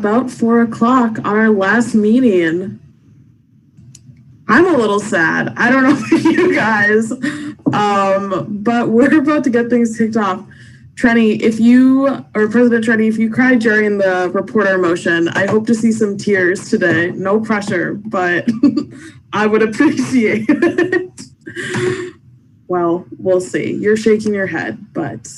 about 4 o'clock on our last meeting. I'm a little sad. I don't know about you guys, but we're about to get things kicked off. Trenny, President Trenny, if you cried during the reporter motion, I hope to see some tears today. No pressure, but I would appreciate it. Well, we'll see. You're shaking your head, but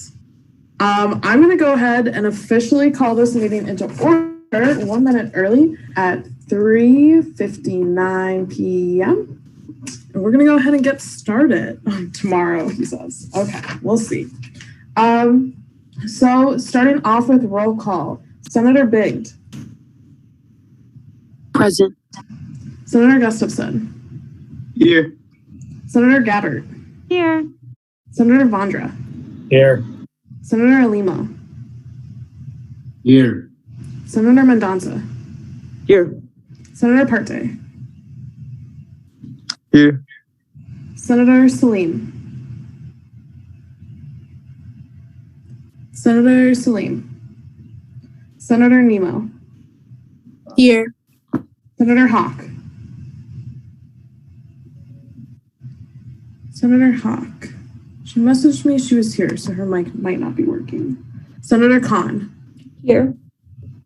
I'm going to go ahead and officially call this meeting into order 1 minute early at 3:59 p.m. And we're going to go ahead and get started tomorrow, he says. Okay, we'll see. So starting off with roll call, Senator Bigd. Present. Senator Gustafson. Here. Senator Gabbard. Here. Senator Vondra. Here. Senator Alimo. Here. Senator Mendonça. Here. Senator Parte. Here. Senator Salim. Senator Salim. Senator Nemo. Here. Senator Hawk. Senator Hawk. She messaged me she was here, so her mic might not be working. Senator Khan. Here.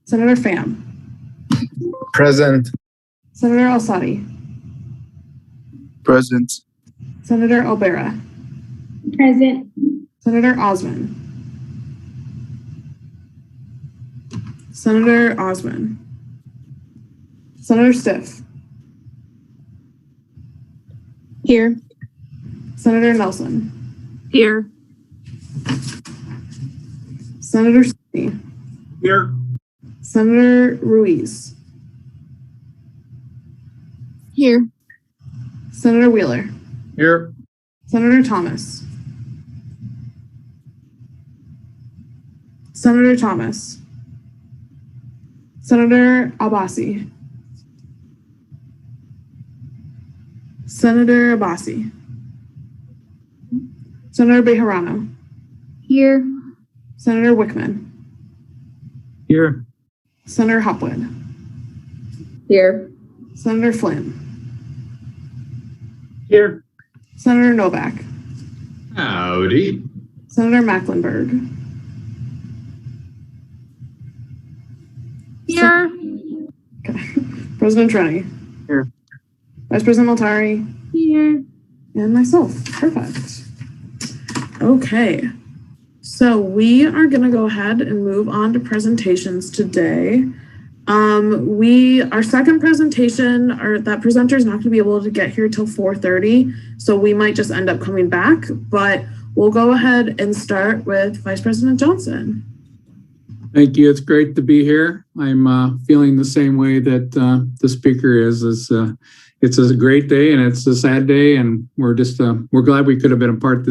Senator Pham. Present. Senator Al-Sadi. Present. Senator Albera. Present. Senator Osman. Senator Osman. Senator Stiff. Here. Senator Nelson. Here. Senator Sweeney. Here. Senator Ruiz. Here. Senator Wheeler. Here. Senator Thomas. Senator Thomas. Senator Abbasi. Senator Abbasi. Senator Bejarano. Here. Senator Wickman. Here. Senator Hopwood. Here. Senator Flynn. Here. Senator Novak. Howdy. Senator Mecklenburg. Here. Okay. President Trenny. Here. Vice President Maltari. Here. And myself. Perfect. Okay. So we are going to go ahead and move on to presentations today. Our second presentation, that presenter is not going to be able to get here till 4:30, so we might just end up coming back, but we'll go ahead and start with Vice President Johnson. Thank you. It's great to be here. I'm feeling the same way that the speaker is. It's a great day and it's a sad day, and we're glad we could have been a part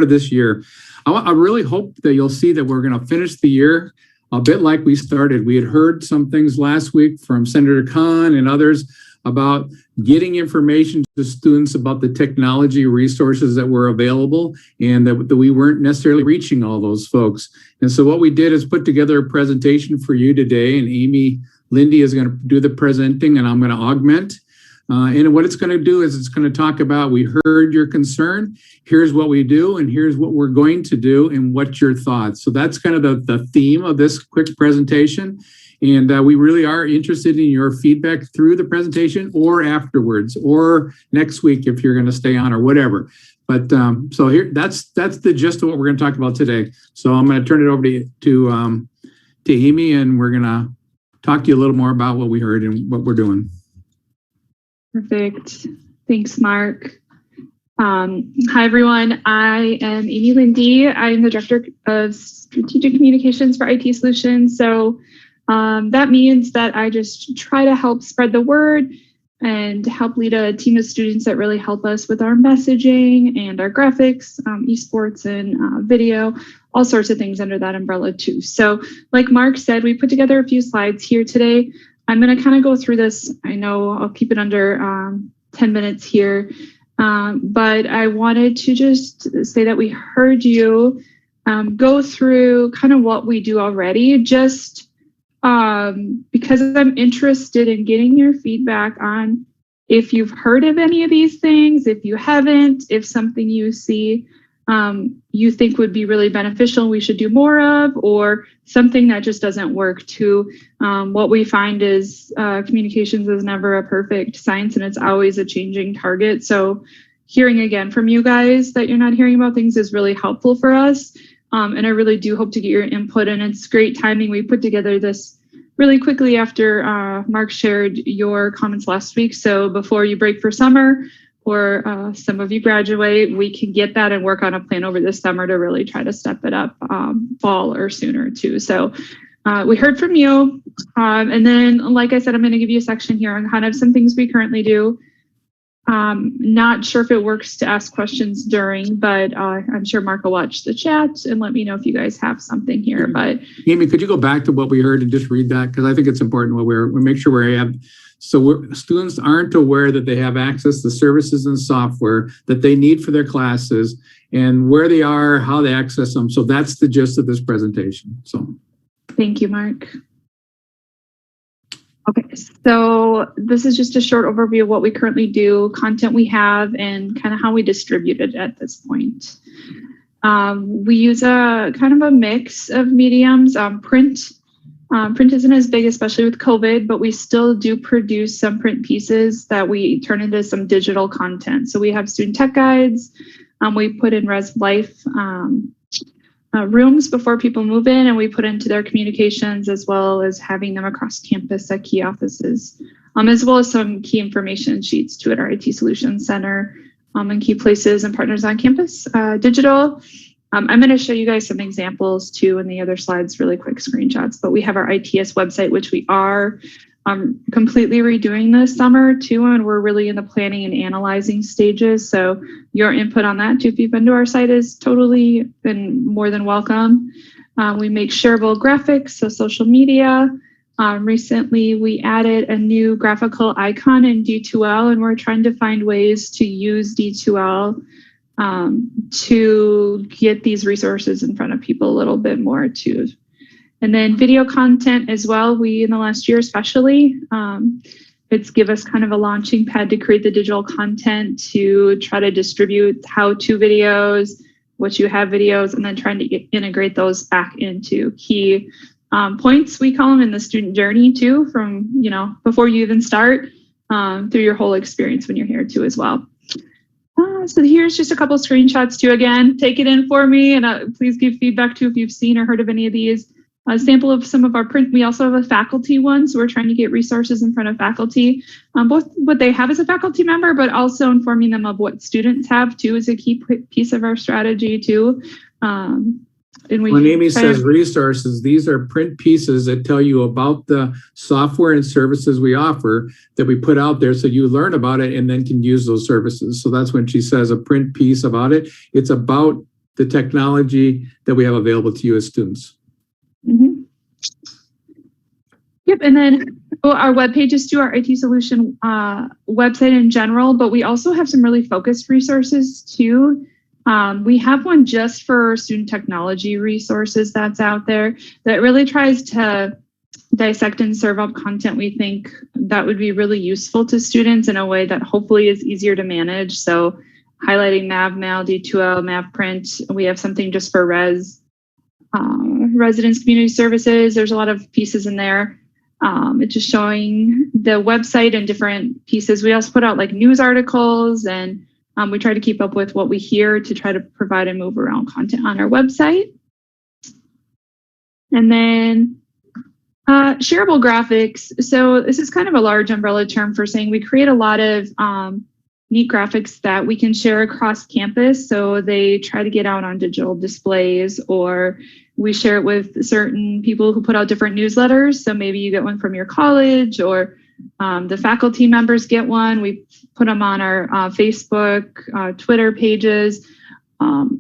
of this year. I really hope that you'll see that we're going to finish the year a bit like we started. We had heard some things last week from Senator Khan and others about getting information to students about the technology resources that were available, and that we weren't necessarily reaching all those folks. And so what we did is put together a presentation for you today, and Amy Lindy is going to do the presenting and I'm going to augment. And what it's going to do is it's going to talk about, we heard your concern, here's what we do, and here's what we're going to do, and what's your thoughts. So that's kind of the theme of this quick presentation. And we really are interested in your feedback through the presentation or afterwards or next week if you're going to stay on or whatever. But so here, that's the gist of what we're going to talk about today. So I'm going to turn it over to Amy, and we're going to talk to you a little more about what we heard and what we're doing. Perfect. Thanks, Mark. Hi, everyone. I am Amy Lindy. I'm the Director of Strategic Communications for IT Solutions. So that means that I just try to help spread the word and help lead a team of students that really help us with our messaging and our graphics, esports and video, all sorts of things under that umbrella too. So like Mark said, we put together a few slides here today. I'm going to kind of go through this. I know I'll keep it under 10 minutes here, but I wanted to just say that we heard you go through kind of what we do already, just because I'm interested in getting your feedback on if you've heard of any of these things, if you haven't, if something you see you think would be really beneficial, we should do more of, or something that just doesn't work too. What we find is communications is never a perfect science, and it's always a changing target. So hearing again from you guys that you're not hearing about things is really helpful for us. And I really do hope to get your input, and it's great timing. We put together this really quickly after Mark shared your comments last week. So before you break for summer, or some of you graduate, we can get that and work on a plan over this summer to really try to step it up fall or sooner too. So we heard from you. And then, like I said, I'm gonna give you a section here on kind of some things we currently do. Not sure if it works to ask questions during, but I'm sure Mark will watch the chat and let me know if you guys have something here. But Amy, could you go back to what we heard and just read that? Because I think it's important what we make sure we have. So students aren't aware that they have access to services and software that they need for their classes, and where they are, how they access them. So that's the gist of this presentation. So thank you, Mark. Okay, so this is just a short overview of what we currently do, content we have, and kind of how we distribute it at this point. We use a kind of a mix of mediums. Print isn't as big, especially with COVID, but we still do produce some print pieces that we turn into some digital content. So we have student tech guides. We put in Res Life rooms before people move in, and we put into their communications, as well as having them across campus at key offices, as well as some key information sheets too at our IT Solutions Center and key places and partners on campus. Digital. I'm going to show you guys some examples too in the other slides, really quick screenshots, but we have our ITS website, which we are completely redoing this summer too, and we're really in the planning and analyzing stages. So your input on that too, if you've been to our site, is totally been more than welcome. We make shareable graphics, so social media. Recently, we added a new graphical icon in D2L, and we're trying to find ways to use D2L to get these resources in front of people a little bit more too. And then video content as well. We, in the last year especially, it's give us kind of a launching pad to create the digital content to try to distribute how-to videos, what you have videos, and then trying to integrate those back into key points, we call them, in the student journey too, from, you know, before you even start through your whole experience when you're here too as well. So here's just a couple screenshots too. Again, take it in for me, and please give feedback too if you've seen or heard of any of these. A sample of some of our print. We also have a faculty one, so we're trying to get resources in front of faculty, both what they have as a faculty member, but also informing them of what students have too is a key piece of our strategy too. And when Amy says resources, these are print pieces that tell you about the software and services we offer that we put out there, so you learn about it and then can use those services. So that's when she says a print piece about it. It's about the technology that we have available to you as students. Mm-hmm. Yep, and then our web pages to our IT solution website in general, but we also have some really focused resources too. We have one just for student technology resources that's out there that really tries to dissect and serve up content we think that would be really useful to students in a way that hopefully is easier to manage. So highlighting MAV-Mail, D2L, MAV-Print. We have something just for residence community services. There's a lot of pieces in there. It's just showing the website and different pieces. We also put out like news articles, and we try to keep up with what we hear to try to provide and move around content on our website. And then shareable graphics. So this is kind of a large umbrella term for saying we create a lot of neat graphics that we can share across campus. So they try to get out on digital displays, or we share it with certain people who put out different newsletters. So maybe you get one from your college, or the faculty members get one. We put them on our Facebook, Twitter pages,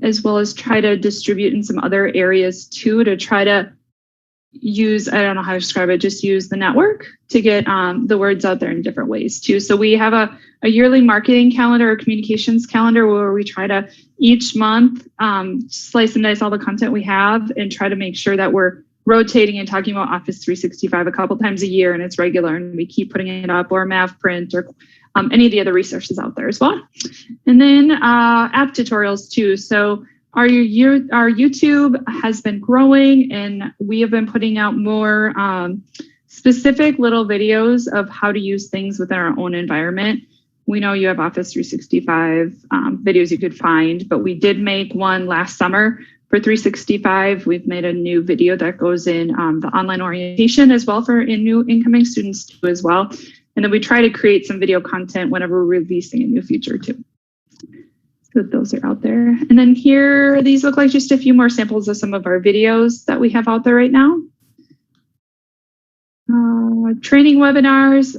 as well as try to distribute in some other areas too, to try to use, I don't know how to describe it, just use the network to get the words out there in different ways too. So we have a yearly marketing calendar or communications calendar where we try to each month slice and dice all the content we have and try to make sure that we're rotating and talking about Office 365 a couple times a year, and it's regular, and we keep putting it up, or Math Print, or any of the other resources out there as well. And then app tutorials too. So our YouTube has been growing, and we have been putting out more specific little videos of how to use things within our own environment. We know you have Office 365 videos you could find, but we did make one last summer for 365. We've made a new video that goes in the online orientation as well for new incoming students too as well. And then we try to create some video content whenever we're releasing a new feature too. So those are out there. And then here, these look like just a few more samples of some of our videos that we have out there right now. Training webinars.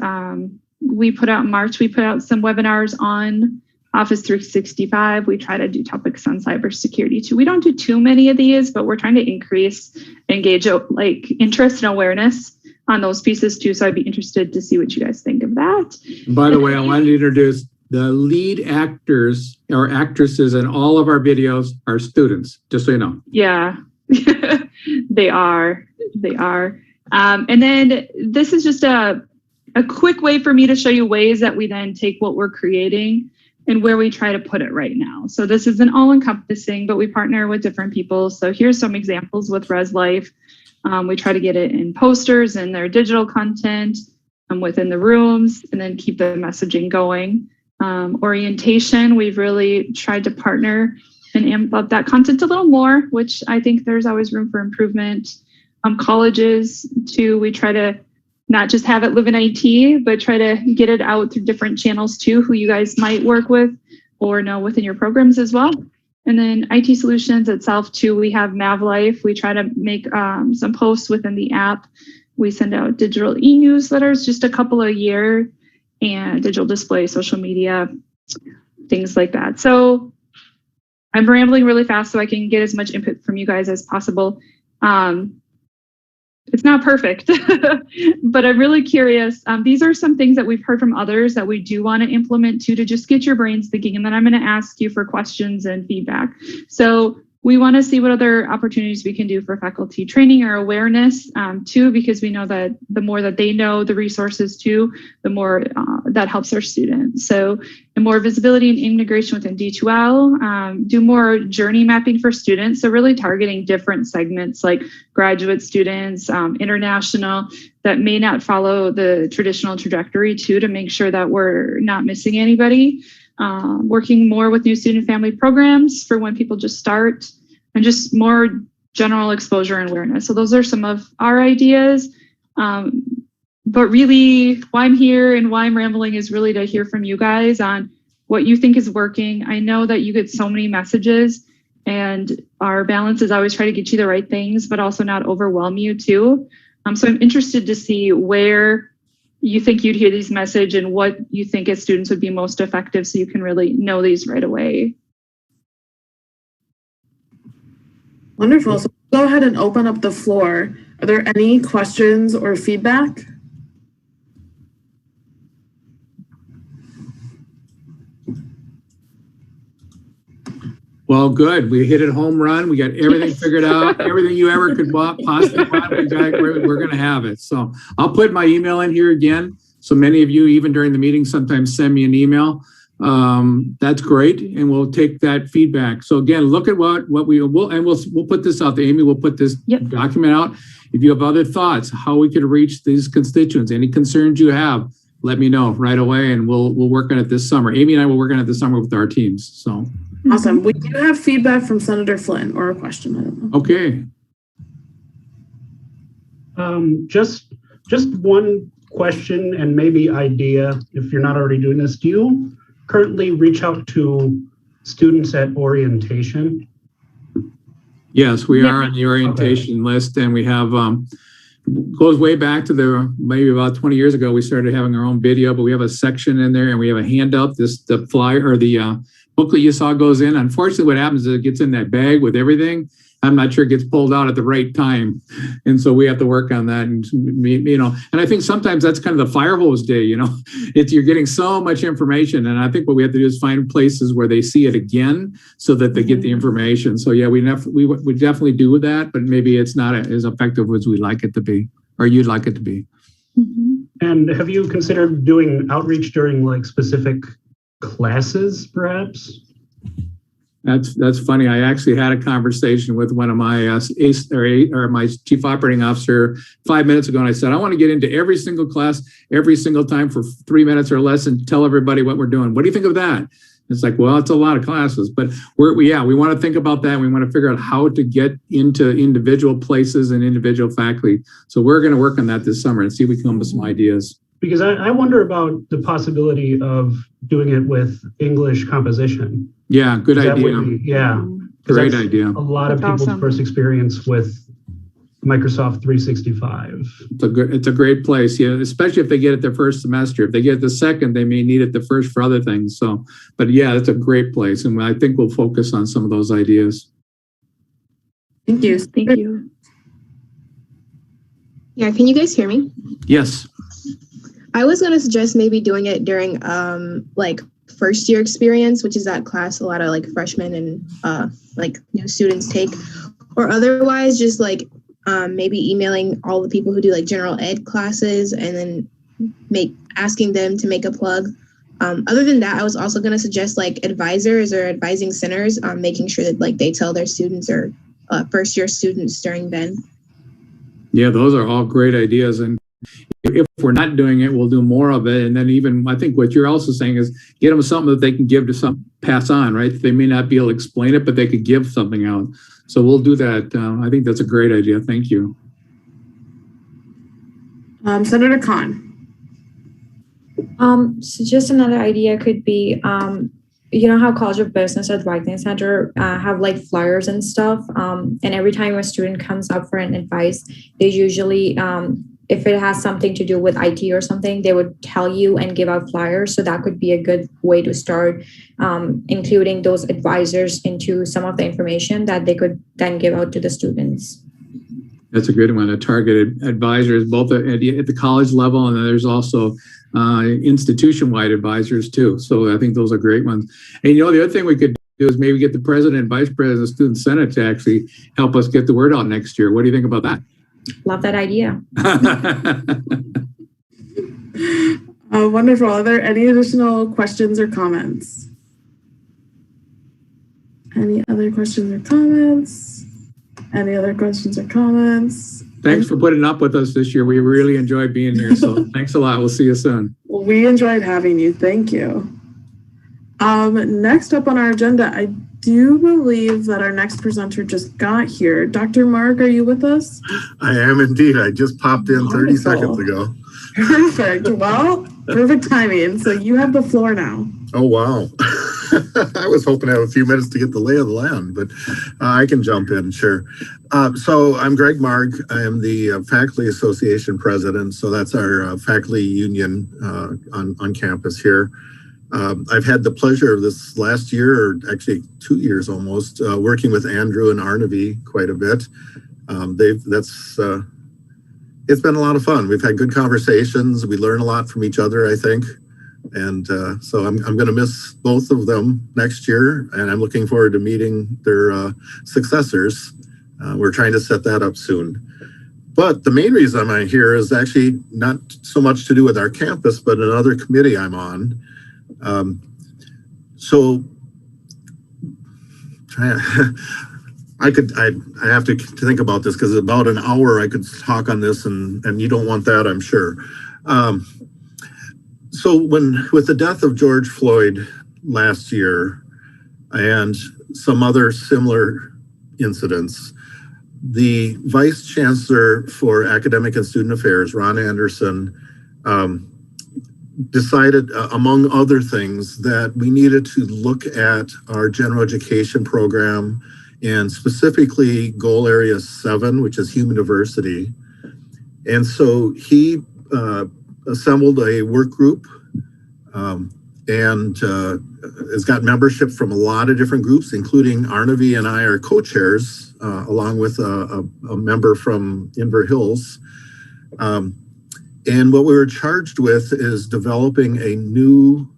We put out in March, we put out some webinars on Office 365. We try to do topics on cybersecurity too. We don't do too many of these, but we're trying to increase like interest and awareness on those pieces too. So I'd be interested to see what you guys think of that. By the way, I wanted to introduce the lead actors or actresses in all of our videos are students, just so you know. Yeah, they are. And then this is just a quick way for me to show you ways that we then take what we're creating and where we try to put it right now. So this isn't all encompassing, but we partner with different people. So here's some examples with Res Life. We try to get it in posters and their digital content within the rooms, and then keep the messaging going. Orientation, we've really tried to partner and amp up that content a little more, which I think there's always room for improvement. Colleges too, we try to not just have it live in IT, but try to get it out through different channels too, who you guys might work with or know within your programs as well. And then IT Solutions itself too, we have MavLife. We try to make some posts within the app. We send out digital e-newsletters, just a couple a year, and digital display, social media, things like that. So I'm rambling really fast so I can get as much input from you guys as possible. It's not perfect, but I'm really curious. These are some things that we've heard from others that we do want to implement too, to just get your brains thinking. And then I'm going to ask you for questions and feedback. So we want to see what other opportunities we can do for faculty training or awareness too, because we know that the more that they know the resources too, the more that helps our students. So and more visibility and integration within D2L, do more journey mapping for students. So really targeting different segments like graduate students, international, that may not follow the traditional trajectory too, to make sure that we're not missing anybody. Working more with new student family programs for when people just start, and just more general exposure and awareness. So those are some of our ideas. But really why I'm here and why I'm rambling is really to hear from you guys on what you think is working. I know that you get so many messages, and our balance is always try to get you the right things, but also not overwhelm you too. So I'm interested to see where you think you'd hear these message and what you think as students would be most effective, so you can really know these right away. Wonderful. So go ahead and open up the floor. Are there any questions or feedback? Well, good. We hit it home run. We got everything figured out. Everything you ever could possibly want. We're going to have it. So I'll put my email in here again. So many of you, even during the meeting, sometimes send me an email. That's great, and we'll take that feedback. So again, look at what we will, and we'll put this out there. Amy will put this document out. If you have other thoughts, how we could reach these constituents, any concerns you have, let me know right away, and we'll work on it this summer. Amy and I will work on it this summer with our teams. So awesome. We do have feedback from Senator Flynn, or a question. I don't know. Okay. Just one question and maybe idea, if you're not already doing this. Do you currently reach out to students at orientation? Yes, we are on the orientation list, and we have goes way back to maybe about 20 years ago. We started having our own video, but we have a section in there, and we have a handout. The flyer or the booklet you saw goes in. Unfortunately, what happens is it gets in that bag with everything, I'm not sure it gets pulled out at the right time. And so we have to work on that. And, and I think sometimes that's kind of the fire hose day, you're getting so much information. And I think what we have to do is find places where they see it again so that they get the information. So yeah, we definitely do that, but maybe it's not as effective as we'd like it to be, or you'd like it to be. And have you considered doing outreach during like specific classes, perhaps? That's funny. I actually had a conversation with one of my my chief operating officer 5 minutes ago, and I said, I want to get into every single class, every single time for 3 minutes or less, and tell everybody what we're doing. What do you think of that? It's like, well, it's a lot of classes, but we want to think about that. We want to figure out how to get into individual places and individual faculty. So we're going to work on that this summer and see if we can come up with some ideas. Because I wonder about the possibility of doing it with English composition. Yeah, good idea. Great idea. A lot of people's first experience with Microsoft 365. It's a great place, yeah, especially if they get it their first semester. If they get it the second, they may need it the first for other things. So, but yeah, it's a great place. And I think we'll focus on some of those ideas. Thank you. Thank you. Yeah, can you guys hear me? Yes. I was going to suggest maybe doing it during like first year experience, which is that class a lot of like freshmen and students take, or otherwise just like maybe emailing all the people who do like general ed classes and then asking them to make a plug. Other than that, I was also going to suggest like advisors or advising centers, making sure that like they tell their students or first year students during then. Yeah, those are all great ideas. And if we're not doing it, we'll do more of it. And then even, I think what you're also saying is get them something that they can give to pass on, right? They may not be able to explain it, but they could give something out. So we'll do that. I think that's a great idea. Thank you. Senator Khan. So just another idea could be, you know how College of Business Advising Center have like flyers and stuff. And every time a student comes up for an advice, they usually, if it has something to do with IT or something, they would tell you and give out flyers. So that could be a good way to start including those advisors into some of the information that they could then give out to the students. That's a good one. A targeted advisors, both at the college level, and then there's also institution-wide advisors too. So I think those are great ones. And the other thing we could do is maybe get the president and vice president of the student senate to actually help us get the word out next year. What do you think about that? Love that idea. Wonderful. Are there any additional questions or comments? Any other questions or comments? Any other questions or comments? Thanks for putting up with us this year. We really enjoyed being here. So thanks a lot. We'll see you soon. Well, we enjoyed having you. Thank you. Next up on our agenda, I do believe that our next presenter just got here. Dr. Mark, are you with us? I am indeed. I just popped in 30 seconds ago. Perfect. Well, perfect timing. So you have the floor now. Oh, wow. I was hoping to have a few minutes to get the lay of the land, but I can jump in, sure. So I'm Greg Marg. I am the Faculty Association President. So that's our faculty union on campus here. I've had the pleasure of this last year, or actually 2 years almost, working with Andrew and Arnavi quite a bit. It's been a lot of fun. We've had good conversations. We learn a lot from each other, I think. And so I'm going to miss both of them next year, and I'm looking forward to meeting their successors. We're trying to set that up soon. But the main reason I'm here is actually not so much to do with our campus, but another committee I'm on. I have to think about this because about an hour I could talk on this, and you don't want that, I'm sure. So with the death of George Floyd last year and some other similar incidents, the Vice Chancellor for Academic and Student Affairs, Ron Anderson, decided, among other things, that we needed to look at our general education program and specifically goal area 7, which is human diversity. And so he assembled a work group. and has got membership from a lot of different groups, including Arnavi and I are co-chairs, along with a member from Inver Hills. And what we were charged with is developing a new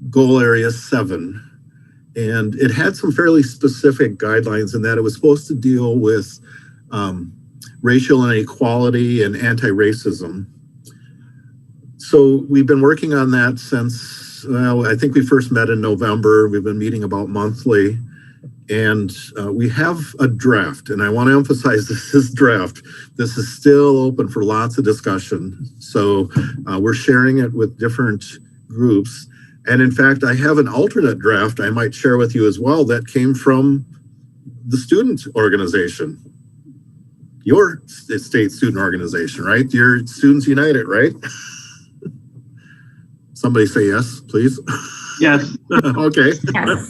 goal area 7. And it had some fairly specific guidelines in that it was supposed to deal with racial inequality and anti-racism. So we've been working on that since, well, I think we first met in November. We've been meeting about monthly. And we have a draft, and I want to emphasize this is draft. This is still open for lots of discussion. So we're sharing it with different groups. And in fact, I have an alternate draft I might share with you as well that came from the student organization, your state student organization, right? Your Students United, right? Somebody say yes, please. Yes. Okay. Yes.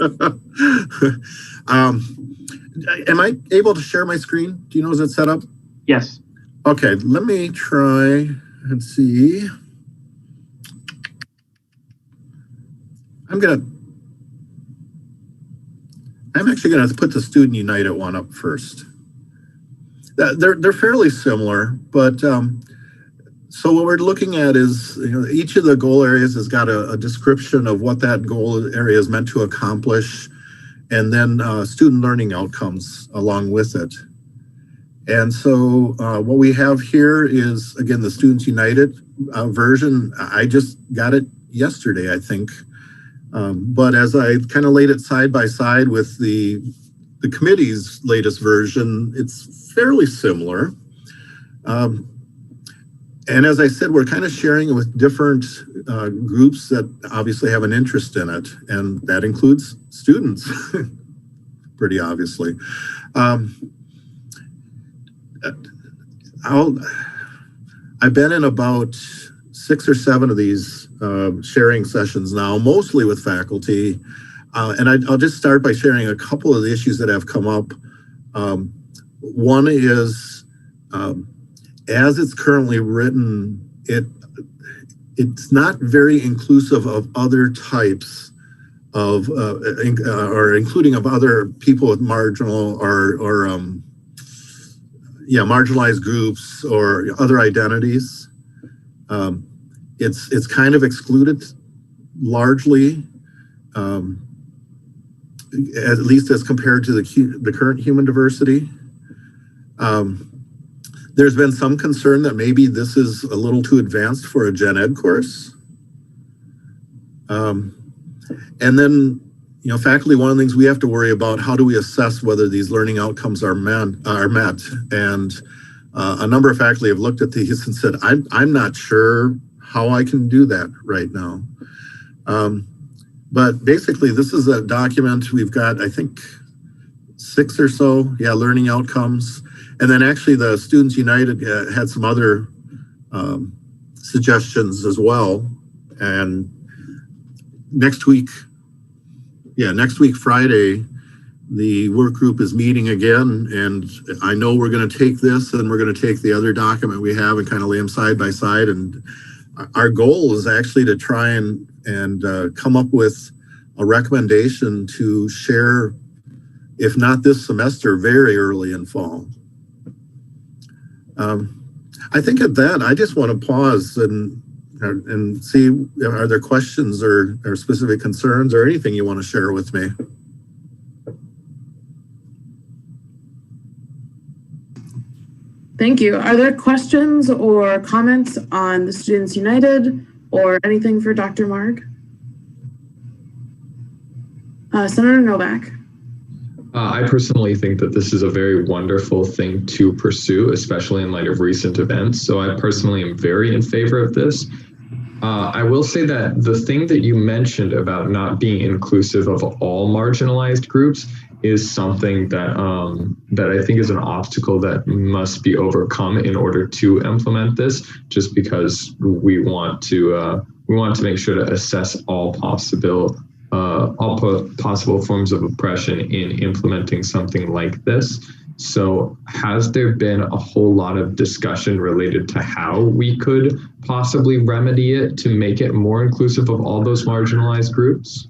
Am I able to share my screen? Do you know, is it set up? Yes. Okay, let me try and see. I'm actually gonna put the Student United one up first. They're fairly similar, but so what we're looking at is, each of the goal areas has got a description of what that goal area is meant to accomplish, and then student learning outcomes along with it. And so what we have here is, again, the Students United version. I just got it yesterday, I think. But as I kind of laid it side by side with the committee's latest version, it's fairly similar. And as I said, we're kind of sharing it with different groups that obviously have an interest in it, and that includes students, pretty obviously. I've been in about 6 or 7 of these sharing sessions now, mostly with faculty, and I'll just start by sharing a couple of the issues that have come up. One is, as it's currently written, it's not very inclusive of other types of, or including of other people with marginal or marginalized groups or other identities. It's kind of excluded largely, at least as compared to the current human diversity. There's been some concern that maybe this is a little too advanced for a gen ed course. And then, faculty, one of the things we have to worry about, how do we assess whether these learning outcomes are met? And a number of faculty have looked at these and said, I'm not sure how I can do that right now. But basically, this is a document. We've got, I think, 6 or so, learning outcomes. And then actually the Students United had some other suggestions as well. And next week, Friday, the work group is meeting again. And I know we're going to take this and we're going to take the other document we have and kind of lay them side by side. And our goal is actually to try and come up with a recommendation to share, if not this semester, very early in fall. I think at that, I just want to pause and see, are there questions or specific concerns or anything you want to share with me? Thank you. Are there questions or comments on the Students United or anything for Dr. Marg? Senator Novak. I personally think that this is a very wonderful thing to pursue, especially in light of recent events. So I personally am very in favor of this. I will say that the thing that you mentioned about not being inclusive of all marginalized groups is something that that I think is an obstacle that must be overcome in order to implement this, just because we want to make sure to assess all possible forms of oppression in implementing something like this. So has there been a whole lot of discussion related to how we could possibly remedy it to make it more inclusive of all those marginalized groups?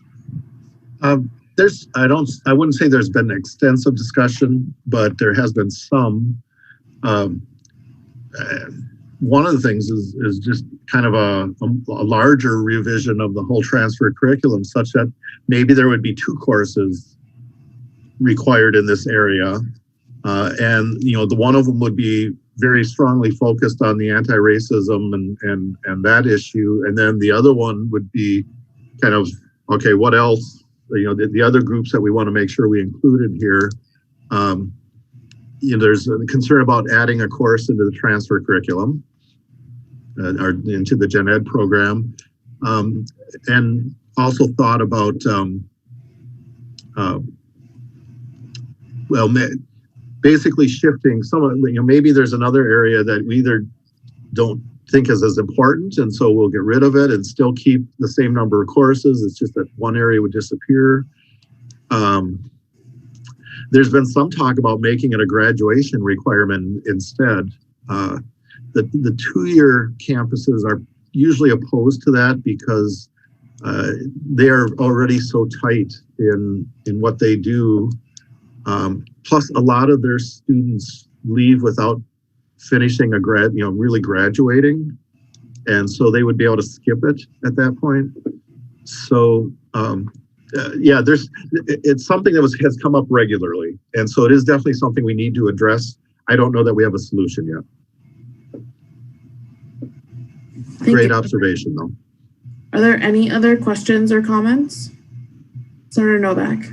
I wouldn't say there's been extensive discussion, but there has been some. One of the things is just kind of a larger revision of the whole transfer curriculum, such that maybe there would be 2 courses required in this area. And the one of them would be very strongly focused on the anti-racism and that issue. And then the other one would be kind of, okay, what else? The other groups that we want to make sure we included here. There's a concern about adding a course into the transfer curriculum or into the Gen Ed program. And also thought about, basically shifting some of, maybe there's another area that we either don't think is as important, and so we'll get rid of it and still keep the same number of courses. It's just that one area would disappear. There's been some talk about making it a graduation requirement instead. The 2-year campuses are usually opposed to that because they are already so tight in what they do. Plus, a lot of their students leave without finishing really graduating. And so they would be able to skip it at that point. So, it's something that has come up regularly. And so it is definitely something we need to address. I don't know that we have a solution yet. Great observation, though. Are there any other questions or comments? Senator Novak.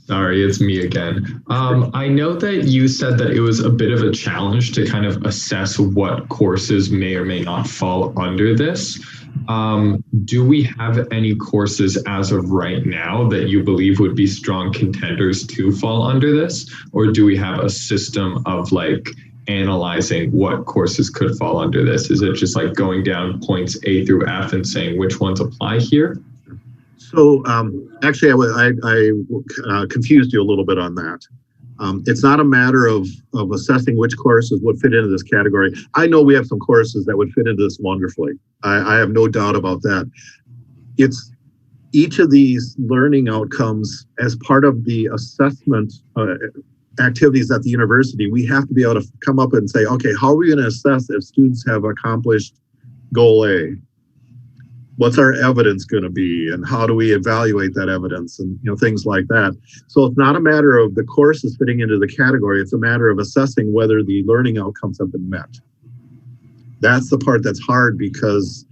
Sorry, it's me again. I know that you said that it was a bit of a challenge to kind of assess what courses may or may not fall under this. Do we have any courses as of right now that you believe would be strong contenders to fall under this? Or do we have a system of analyzing what courses could fall under this? Is it just going down points A through F and saying which ones apply here? So actually, I confused you a little bit on that. It's not a matter of assessing which courses would fit into this category. I know we have some courses that would fit into this wonderfully. I have no doubt about that. It's each of these learning outcomes as part of the assessment activities at the university. We have to be able to come up and say, okay, how are we going to assess if students have accomplished goal A? What's our evidence going to be, and how do we evaluate that evidence, and things like that. So it's not a matter of the courses fitting into the category. It's a matter of assessing whether the learning outcomes have been met. That's the part that's hard because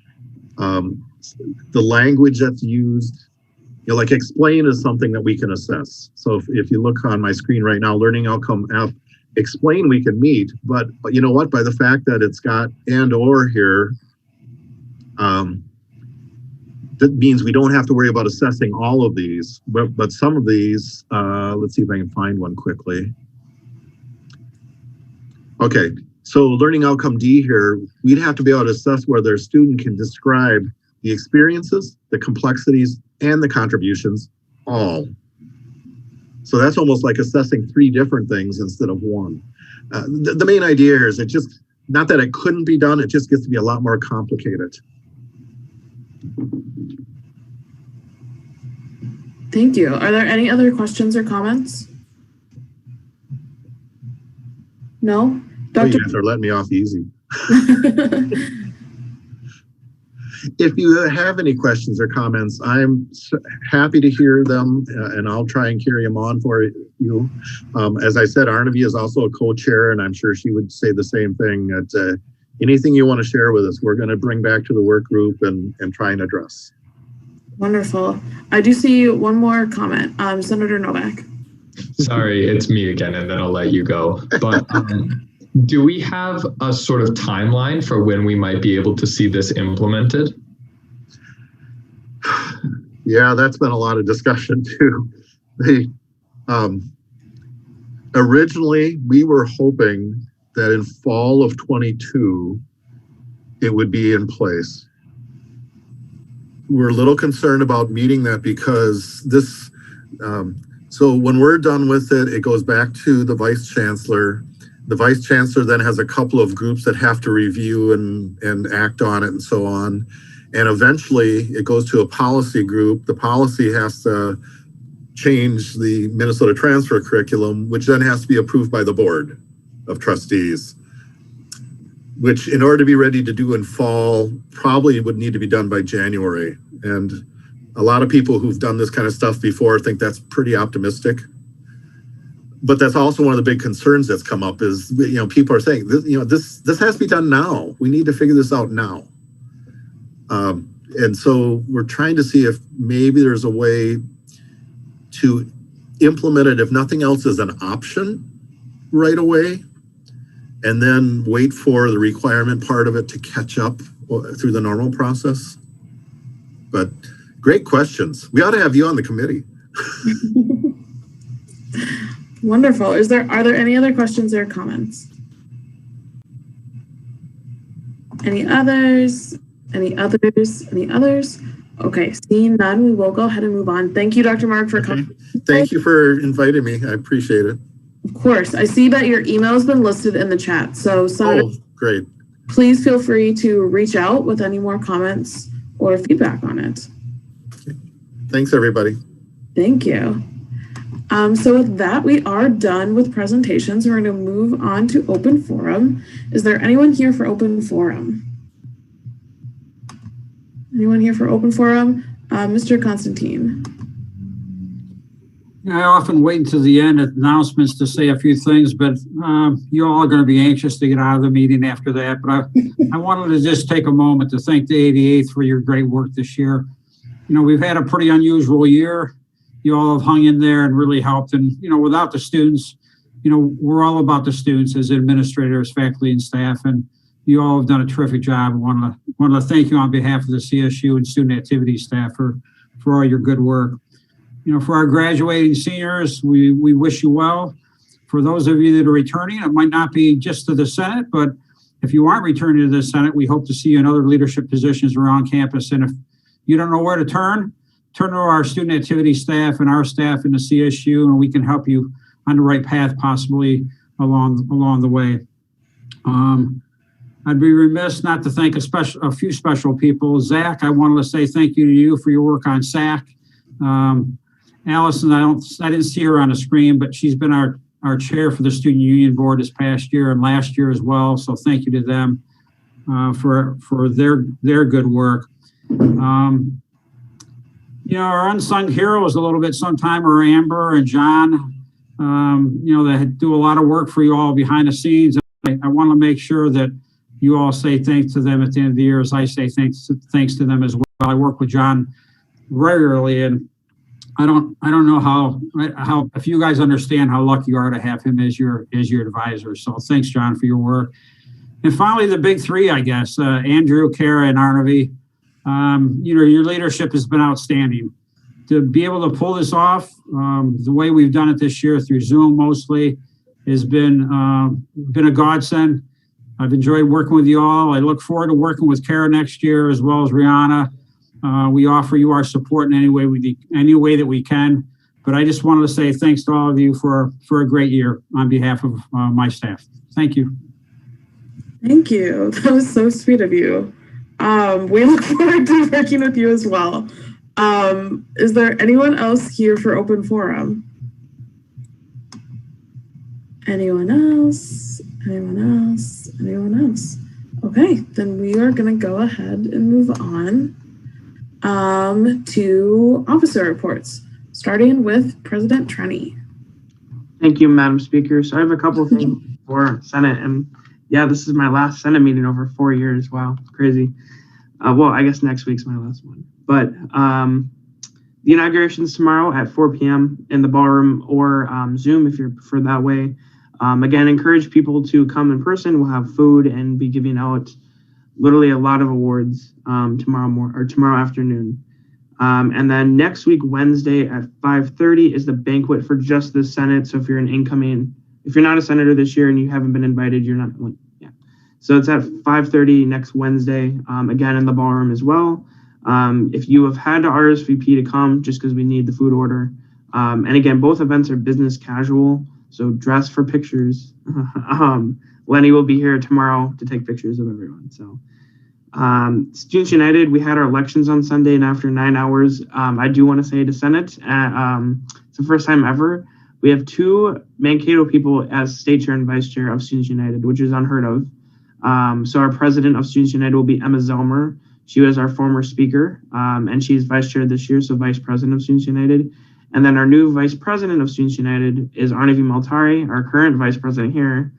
the language that's used, explain is something that we can assess. So if you look on my screen right now, learning outcome F, explain we can meet, but you know what? By the fact that it's got and or here, that means we don't have to worry about assessing all of these, but some of these, let's see if I can find one quickly. Okay, so learning outcome D here, we'd have to be able to assess whether a student can describe the experiences, the complexities, and the contributions all. So that's almost like assessing 3 different things instead of one. The main idea here is it just, not that it couldn't be done, it just gets to be a lot more complicated. Thank you. Are there any other questions or comments? No? Dr. You guys are letting me off easy. If you have any questions or comments, I'm happy to hear them, and I'll try and carry them on for you. As I said, Arnavi is also a co-chair, and I'm sure she would say the same thing. That anything you want to share with us, we're going to bring back to the work group and try and address. Wonderful. I do see one more comment. Senator Novak. Sorry, it's me again, and then I'll let you go. But do we have a sort of timeline for when we might be able to see this implemented? Yeah, that's been a lot of discussion too. Originally, we were hoping that in fall of 22, it would be in place. We're a little concerned about meeting that because this, So when we're done with it, it goes back to the vice chancellor. The vice chancellor then has a couple of groups that have to review and act on it and so on. And eventually it goes to a policy group. The policy has to change the Minnesota transfer curriculum, which then has to be approved by the board of trustees, which in order to be ready to do in fall, probably would need to be done by January. And a lot of people who've done this kind of stuff before think that's pretty optimistic. But that's also one of the big concerns that's come up is, people are saying, this has to be done now. We need to figure this out now. And so we're trying to see if maybe there's a way to implement it, if nothing else, as an option right away, and then wait for the requirement part of it to catch up through the normal process. But great questions. We ought to have you on the committee. Wonderful. Are there any other questions or comments? Any others? Any others? Any others? Okay, seeing none, we will go ahead and move on. Thank you, Dr. Mark, for coming. Thank you for inviting me. I appreciate it. Of course. I see that your email has been listed in the chat. So, great. Please feel free to reach out with any more comments or feedback on it. Okay. Thanks, everybody. Thank you. So with that, we are done with presentations. We're going to move on to open forum. Is there anyone here for open forum? Anyone here for open forum? Mr. Constantine. I often wait until the end of announcements to say a few things, but you all are going to be anxious to get out of the meeting after that. But I wanted to just take a moment to thank the 88th for your great work this year. We've had a pretty unusual year. You all have hung in there and really helped. And, without the students, we're all about the students as administrators, faculty, and staff. And you all have done a terrific job. I want to thank you on behalf of the CSU and student activities staff for all your good work. For our graduating seniors, we wish you well. For those of you that are returning, it might not be just to the Senate, but if you aren't returning to the Senate, we hope to see you in other leadership positions around campus. And if you don't know where to turn to our student activity staff and our staff in the CSU, and we can help you on the right path possibly along the way. I'd be remiss not to thank a few special people. Zach, I wanted to say thank you to you for your work on SAC. Allison, I didn't see her on the screen, but she's been our chair for the Student Union Board this past year and last year as well. So thank you to them for their good work. Our unsung heroes a little bit sometime are Amber and John, that do a lot of work for you all behind the scenes. I want to make sure that you all say thanks to them at the end of the year as I say thanks to them as well. I work with John regularly, and I don't know how if you guys understand how lucky you are to have him as your advisor. So thanks, John, for your work. And finally, the big three, I guess, Andrew, Kara, and Arnavi. Your leadership has been outstanding. To be able to pull this off the way we've done it this year through Zoom mostly has been a godsend. I've enjoyed working with you all. I look forward to working with Kara next year as well as Rihanna. We offer you our support in any way that we can. But I just wanted to say thanks to all of you for a great year on behalf of my staff. Thank you. Thank you. That was so sweet of you. We look forward to working with you as well. Is there anyone else here for open forum? Anyone else? Anyone else? Anyone else? Okay, then we are going to go ahead and move on to officer reports, starting with President Trenny. Thank you, Madam Speaker. So I have a couple of things for Senate, and yeah, this is my last Senate meeting over 4 years. Wow, crazy. Well, I guess next week's my last one. But the inauguration is tomorrow at 4 p.m. in the ballroom or Zoom if you prefer that way. Again, encourage people to come in person. We'll have food and be giving out literally a lot of awards tomorrow afternoon. And then next week, Wednesday at 5:30 is the banquet for just the Senate. So if you're not a senator this year and you haven't been invited, you're not. Yeah. So it's at 5:30 next Wednesday. Again in the ballroom as well. If you have had to RSVP to come, just because we need the food order, And again, both events are business casual, so dress for pictures. Lenny will be here tomorrow to take pictures of everyone. So Students United, we had our elections on Sunday, and after 9 hours, I do want to say to Senate, it's the first time ever, we have 2 Mankato people as state chair and vice chair of Students United, which is unheard of. So our president of Students United will be Emma Zelmer. She was our former speaker, and she's vice chair this year, so vice president of Students United. And then our new vice president of Students United is Arnavi Maltari, our current vice president here.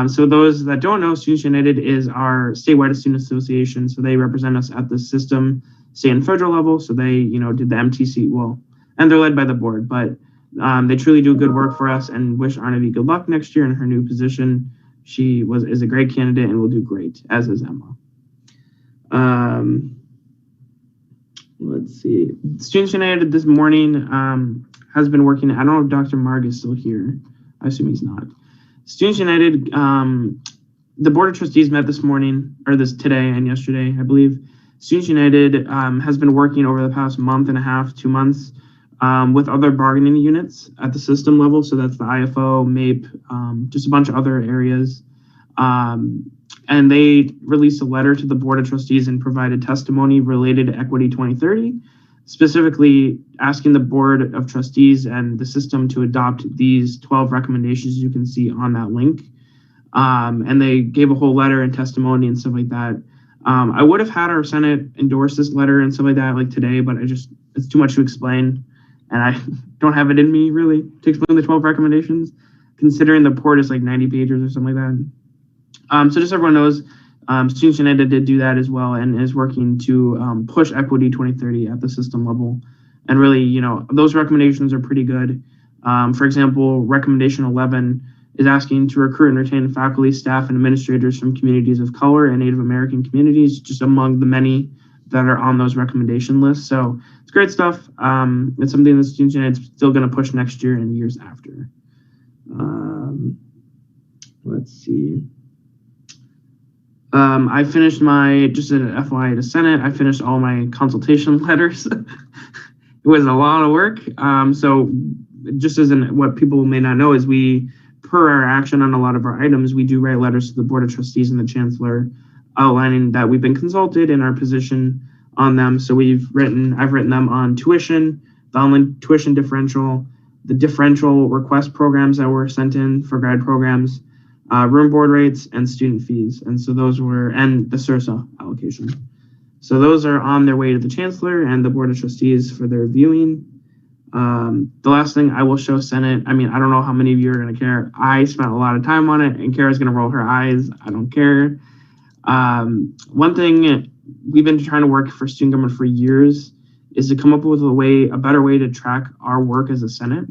So those that don't know, Students United is our statewide student association. So they represent us at the system, state and federal level. So they, did the MTC, and they're led by the board, but they truly do good work for us, and wish Arnavi good luck next year in her new position. She is a great candidate and will do great, as is Emma. Let's see. Students United this morning has been working. I don't know if Dr. Marg is still here. I assume he's not. Students United, the Board of Trustees met this morning, or today and yesterday, I believe. Students United has been working over the past month and a half, 2 months, with other bargaining units at the system level. So that's the IFO, MAPE, just a bunch of other areas. And they released a letter to the Board of Trustees and provided testimony related to Equity 2030, specifically asking the Board of Trustees and the system to adopt these 12 recommendations you can see on that link. And they gave a whole letter and testimony and stuff like that. I would have had our Senate endorse this letter and stuff like that like today, but it's too much to explain. And I don't have it in me really to explain the 12 recommendations, considering the report is like 90 pages or something like that. So just so everyone knows, Students United did do that as well and is working to push Equity 2030 at the system level. And really, those recommendations are pretty good. For example, recommendation 11 is asking to recruit and retain faculty, staff, and administrators from communities of color and Native American communities, just among the many that are on those recommendation lists. So it's great stuff. It's something that Students United is still going to push next year and years after. Let's see. I finished just an FYI to Senate, I finished all my consultation letters. It was a lot of work. So just as what people may not know is per our action on a lot of our items, we do write letters to the Board of Trustees and the Chancellor outlining that we've been consulted in our position on them. So I've written them on tuition, the online tuition differential, the differential request programs that were sent in for grad programs, room board rates, and student fees. And so and the SURSA allocation. So those are on their way to the Chancellor and the Board of Trustees for their viewing. The last thing I will show Senate, I don't know how many of you are going to care. I spent a lot of time on it, and Kara's going to roll her eyes. I don't care. One thing we've been trying to work for student government for years is to come up with a better way to track our work as a Senate.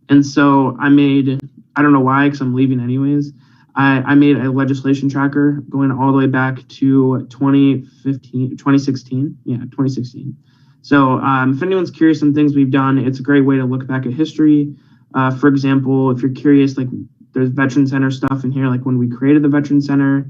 And so I don't know why, because I'm leaving anyways. I made a legislation tracker going all the way back to 2016. Yeah, 2016. So if anyone's curious on things we've done, it's a great way to look back at history. For example, if you're curious, like there's Veteran Center stuff in here, like when we created the Veteran Center,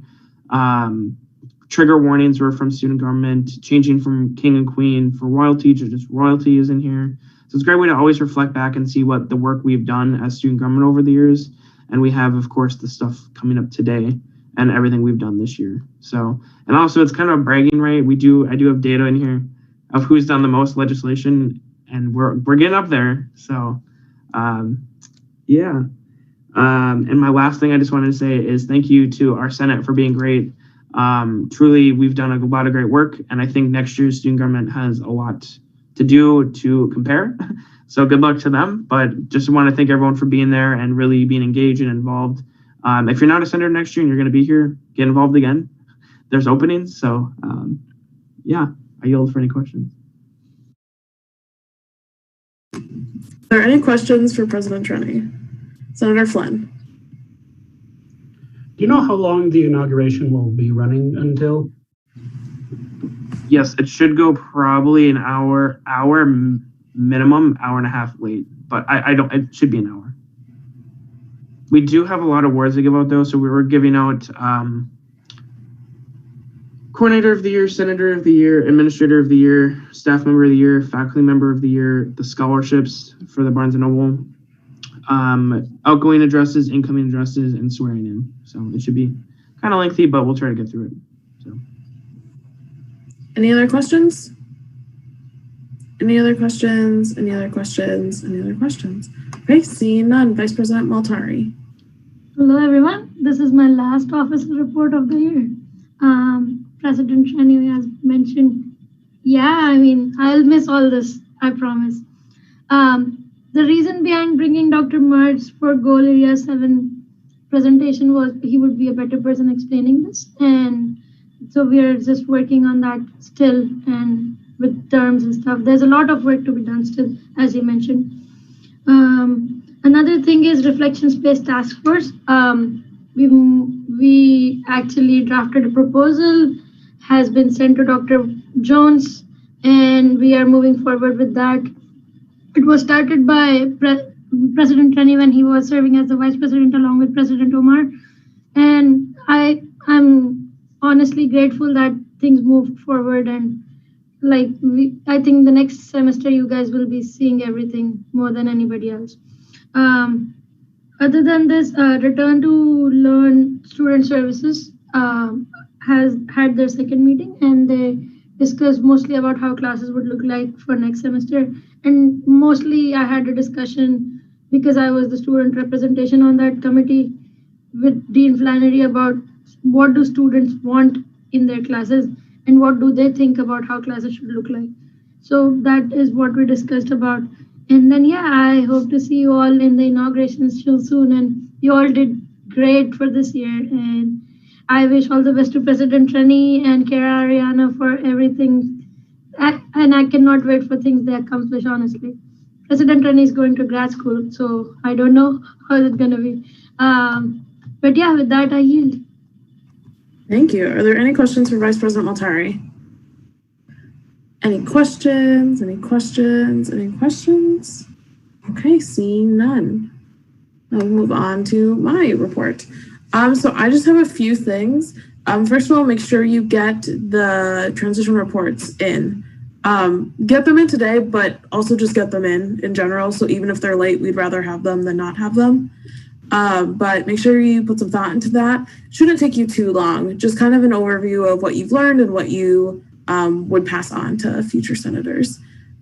trigger warnings were from student government, changing from king and queen for royalty to just royalty is in here. So it's a great way to always reflect back and see what the work we've done as student government over the years. And we have, of course, the stuff coming up today and everything we've done this year. So, and also it's kind of a bragging right. I do have data in here of who's done the most legislation, and we're getting up there. So, yeah. And my last thing I just wanted to say is thank you to our Senate for being great. Truly, we've done a lot of great work, and I think next year's student government has a lot to do to compare. So good luck to them, but just want to thank everyone for being there and really being engaged and involved. If you're not a senator next year and you're going to be here, get involved again. There's openings. So yeah, I yield for any questions. Are there any questions for President Trenny? Senator Flynn. Do you know how long the inauguration will be running until? Yes, it should go probably an hour minimum, hour and a half late, but it should be an hour. We do have a lot of awards to give out though. So we were giving out Coordinator of the Year, Senator of the Year, Administrator of the Year, Staff Member of the Year, Faculty Member of the Year, the scholarships for the Barnes & Noble, outgoing addresses, incoming addresses, and swearing in. So it should be kind of lengthy, but we'll try to get through it. So. Any other questions? Any other questions? Any other questions? Any other questions? Okay, seeing none. Vice President Maltari. Hello, everyone. This is my last officer report of the year. President Shani has mentioned, I'll miss all this, I promise. The reason behind bringing Dr. Mertz for Goal Area 7 presentation was he would be a better person explaining this. And so we are just working on that still, and with terms and stuff. There's a lot of work to be done still, as you mentioned. Another thing is Reflection Space Task Force. We actually drafted a proposal, has been sent to Dr. Jones, and we are moving forward with that. It was started by President Rennie when he was serving as the Vice President along with President Omar. And I'm honestly grateful that things moved forward, and I think the next semester you guys will be seeing everything more than anybody else. Other than this, Return to Learn Student Services has had their second meeting, and they discussed mostly about how classes would look like for next semester. And mostly I had a discussion, because I was the student representation on that committee, with Dean Flannery about what do students want in their classes and what do they think about how classes should look like. So that is what we discussed about. And then, I hope to see you all in the inauguration soon. And you all did great for this year. And I wish all the best to President Rennie and Kara Ariana for everything. And I cannot wait for things they accomplish, honestly. President Rennie is going to grad school, so I don't know how it's going to be. But with that, I yield. Thank you. Are there any questions for Vice President Maltari? Any questions? Any questions? Any questions? Okay, seeing none. I'll move on to my report. So I just have a few things. First of all, make sure you get the transition reports in. Get them in today, but also just get them in general. So even if they're late, we'd rather have them than not have them. But make sure you put some thought into that. Shouldn't take you too long. Just kind of an overview of what you've learned and what you would pass on to future senators.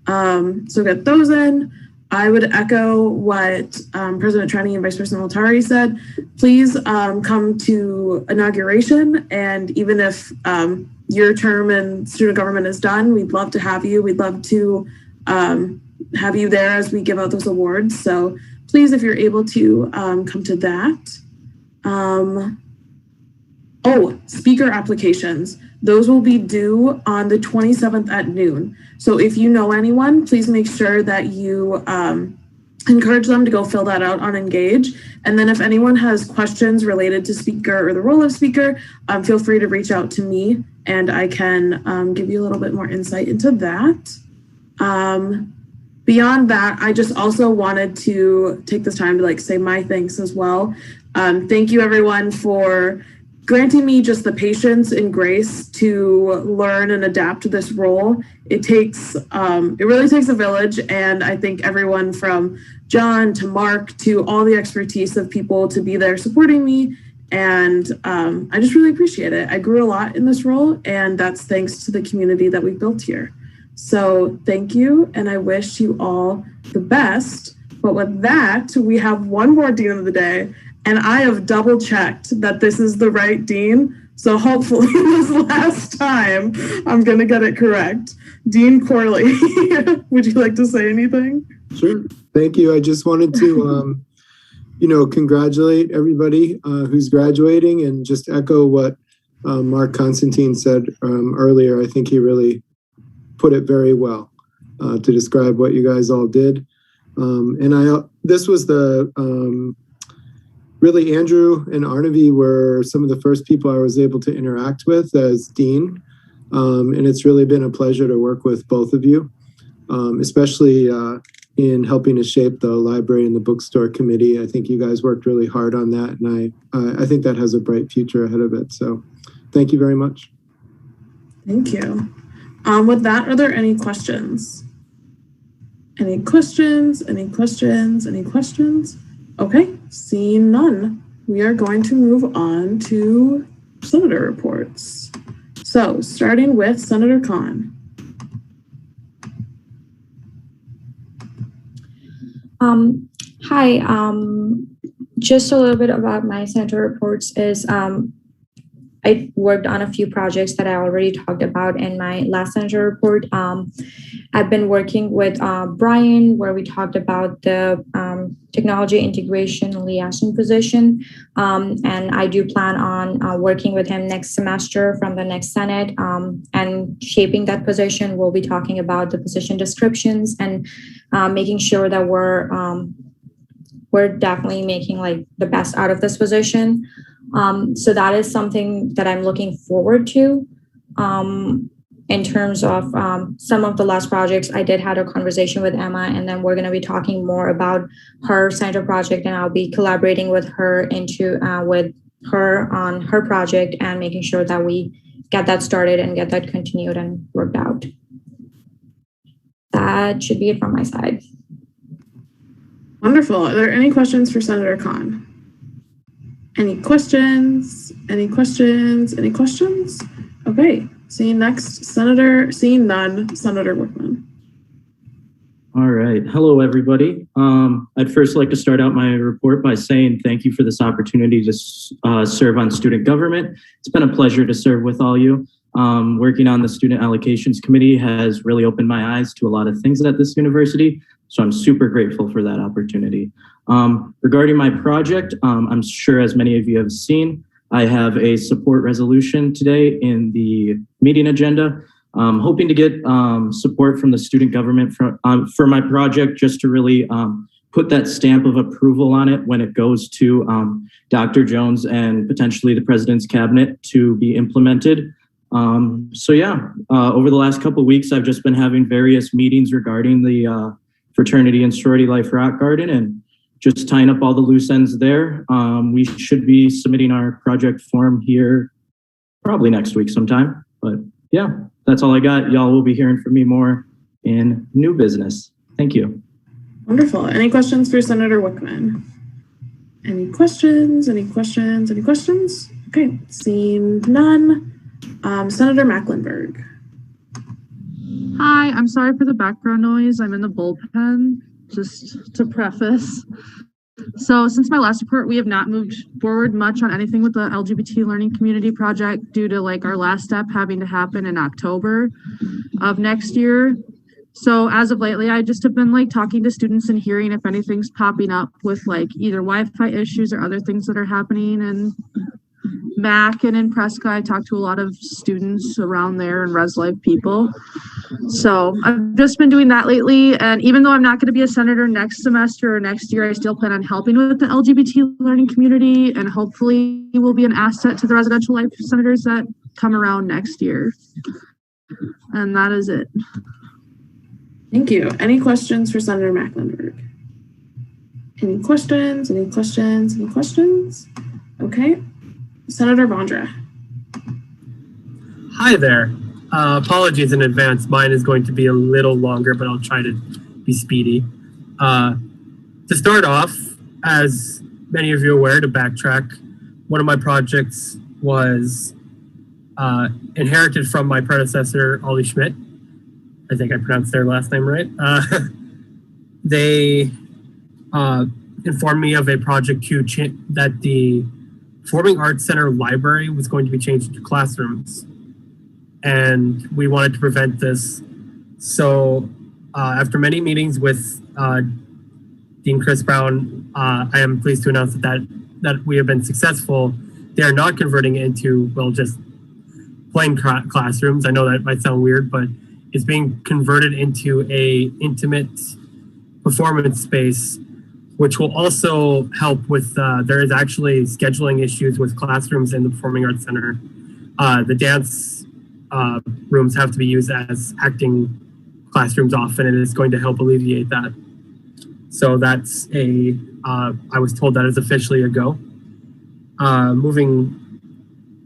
So get those in. I would echo what President Trenny and Vice President Maltari said. Please come to inauguration, and even if your term in student government is done, we'd love to have you. We'd love to have you there as we give out those awards. So please, if you're able to, come to that. Speaker applications. Those will be due on the 27th at noon. So if you know anyone, please make sure that you encourage them to go fill that out on Engage. And then if anyone has questions related to speaker or the role of speaker, feel free to reach out to me and I can give you a little bit more insight into that. Beyond that, I just also wanted to take this time to say my thanks as well. Thank you everyone for granting me just the patience and grace to learn and adapt to this role. It really takes a village, and I think everyone from John to Mark to all the expertise of people to be there supporting me, and I just really appreciate it. I grew a lot in this role, and that's thanks to the community that we've built here. So thank you, and I wish you all the best. But with that, we have one more Dean of the Day, and I have double checked that this is the right Dean. So hopefully this last time, I'm gonna get it correct. Dean Corley, would you like to say anything? Sure, thank you. I just wanted to, congratulate everybody who's graduating and just echo what Mark Constantine said earlier. I think he really put it very well to describe what you guys all did. This was really, Andrew and Arnavi were some of the first people I was able to interact with as Dean. And it's really been a pleasure to work with both of you, especially in helping to shape the library and the bookstore committee. I think you guys worked really hard on that, and I think that has a bright future ahead of it. So thank you very much. Thank you. With that, are there any questions? Any questions? Any questions? Any questions? Okay, seeing none, we are going to move on to senator reports. So starting with Senator Khan. Hi, just a little bit about my senator reports is I worked on a few projects that I already talked about in my last senator report. I've been working with Brian, where we talked about the technology integration liaison position. And I do plan on working with him next semester from the next Senate and shaping that position. We'll be talking about the position descriptions and making sure that we're definitely making like the best out of this position. So that is something that I'm looking forward to. In terms of some of the last projects, I did have a conversation with Emma, and then we're going to be talking more about her senator project, and I'll be collaborating with her with her on her project and making sure that we get that started and get that continued and worked out. That should be it from my side. Wonderful. Are there any questions for Senator Khan? Any questions? Any questions? Any questions? Okay. Seeing none, Senator Wickman. All right. Hello, everybody. I'd first like to start out my report by saying thank you for this opportunity to serve on student government. It's been a pleasure to serve with all you. Working on the Student Allocations Committee has really opened my eyes to a lot of things at this university, so I'm super grateful for that opportunity. Regarding my project, I'm sure as many of you have seen, I have a support resolution today in the meeting agenda. Hoping to get support from the student government for my project, just to really put that stamp of approval on it when it goes to Dr. Jones and potentially the president's cabinet to be implemented. So yeah, over the last couple of weeks, I've just been having various meetings regarding the Fraternity and Sorority Life Rock Garden and just tying up all the loose ends there. We should be submitting our project form here probably next week sometime. But yeah, that's all I got. Y'all will be hearing from me more in new business. Thank you. Wonderful. Any questions for Senator Wickman? Any questions? Any questions? Any questions? Okay, seeing none. Senator Mecklenburg. Hi, I'm sorry for the background noise. I'm in the bullpen, just to preface. So since my last report, we have not moved forward much on anything with the LGBT learning community project due to like our last step having to happen in October of next year. So as of lately, I just have been like talking to students and hearing if anything's popping up with like either Wi-Fi issues or other things that are happening. And Mac and in Prescott, I talked to a lot of students around there and Res Life people. So I've just been doing that lately. And even though I'm not going to be a senator next semester or next year, I still plan on helping with the LGBT learning community, and hopefully will be an asset to the residential life senators that come around next year. And that is it. Thank you. Any questions for Senator Mecklenburg? Any questions? Any questions? Any questions? Okay. Senator Vondra. Hi there. Apologies in advance. Mine is going to be a little longer, but I'll try to be speedy. To start off, as many of you are aware, to backtrack, one of my projects was inherited from my predecessor, Ollie Schmidt. I think I pronounced their last name right. They informed me of a project that the Performing Arts Center library was going to be changed into classrooms. And we wanted to prevent this. So after many meetings with Dean Chris Brown, I am pleased to announce that we have been successful. They are not converting it into, well, just plain classrooms. I know that might sound weird, but it's being converted into a intimate performance space, which will also help with, there is actually scheduling issues with classrooms in the Performing Arts Center. The dance rooms have to be used as acting classrooms often, and it's going to help alleviate that. So that's I was told that is officially a go. Moving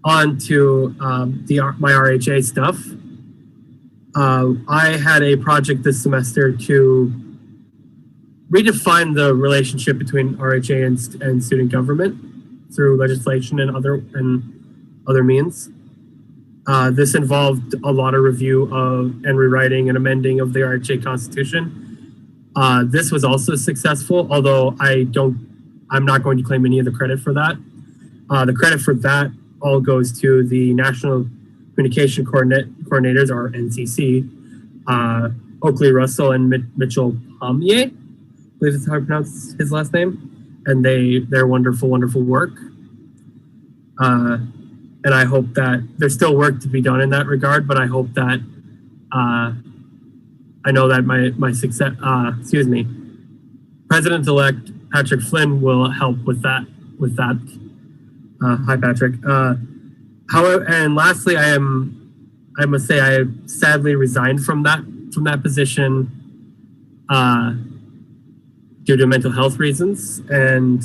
on to my RHA stuff. I had a project this semester to redefine the relationship between RHA and student government through legislation and other means. This involved a lot of review of and rewriting and amending of the RHA Constitution. This was also successful, although I'm not going to claim any of the credit for that. The credit for that all goes to the National Communication Coordinators, or NCC, Oakley Russell and Mitchell Pommier, I believe that's how I pronounce his last name, and their wonderful, wonderful work. And I hope that there's still work to be done in that regard, but I hope that I know that my success, President-elect Patrick Flynn will help with that. Hi, Patrick. However, and lastly, I must say I sadly resigned from that position due to mental health reasons, and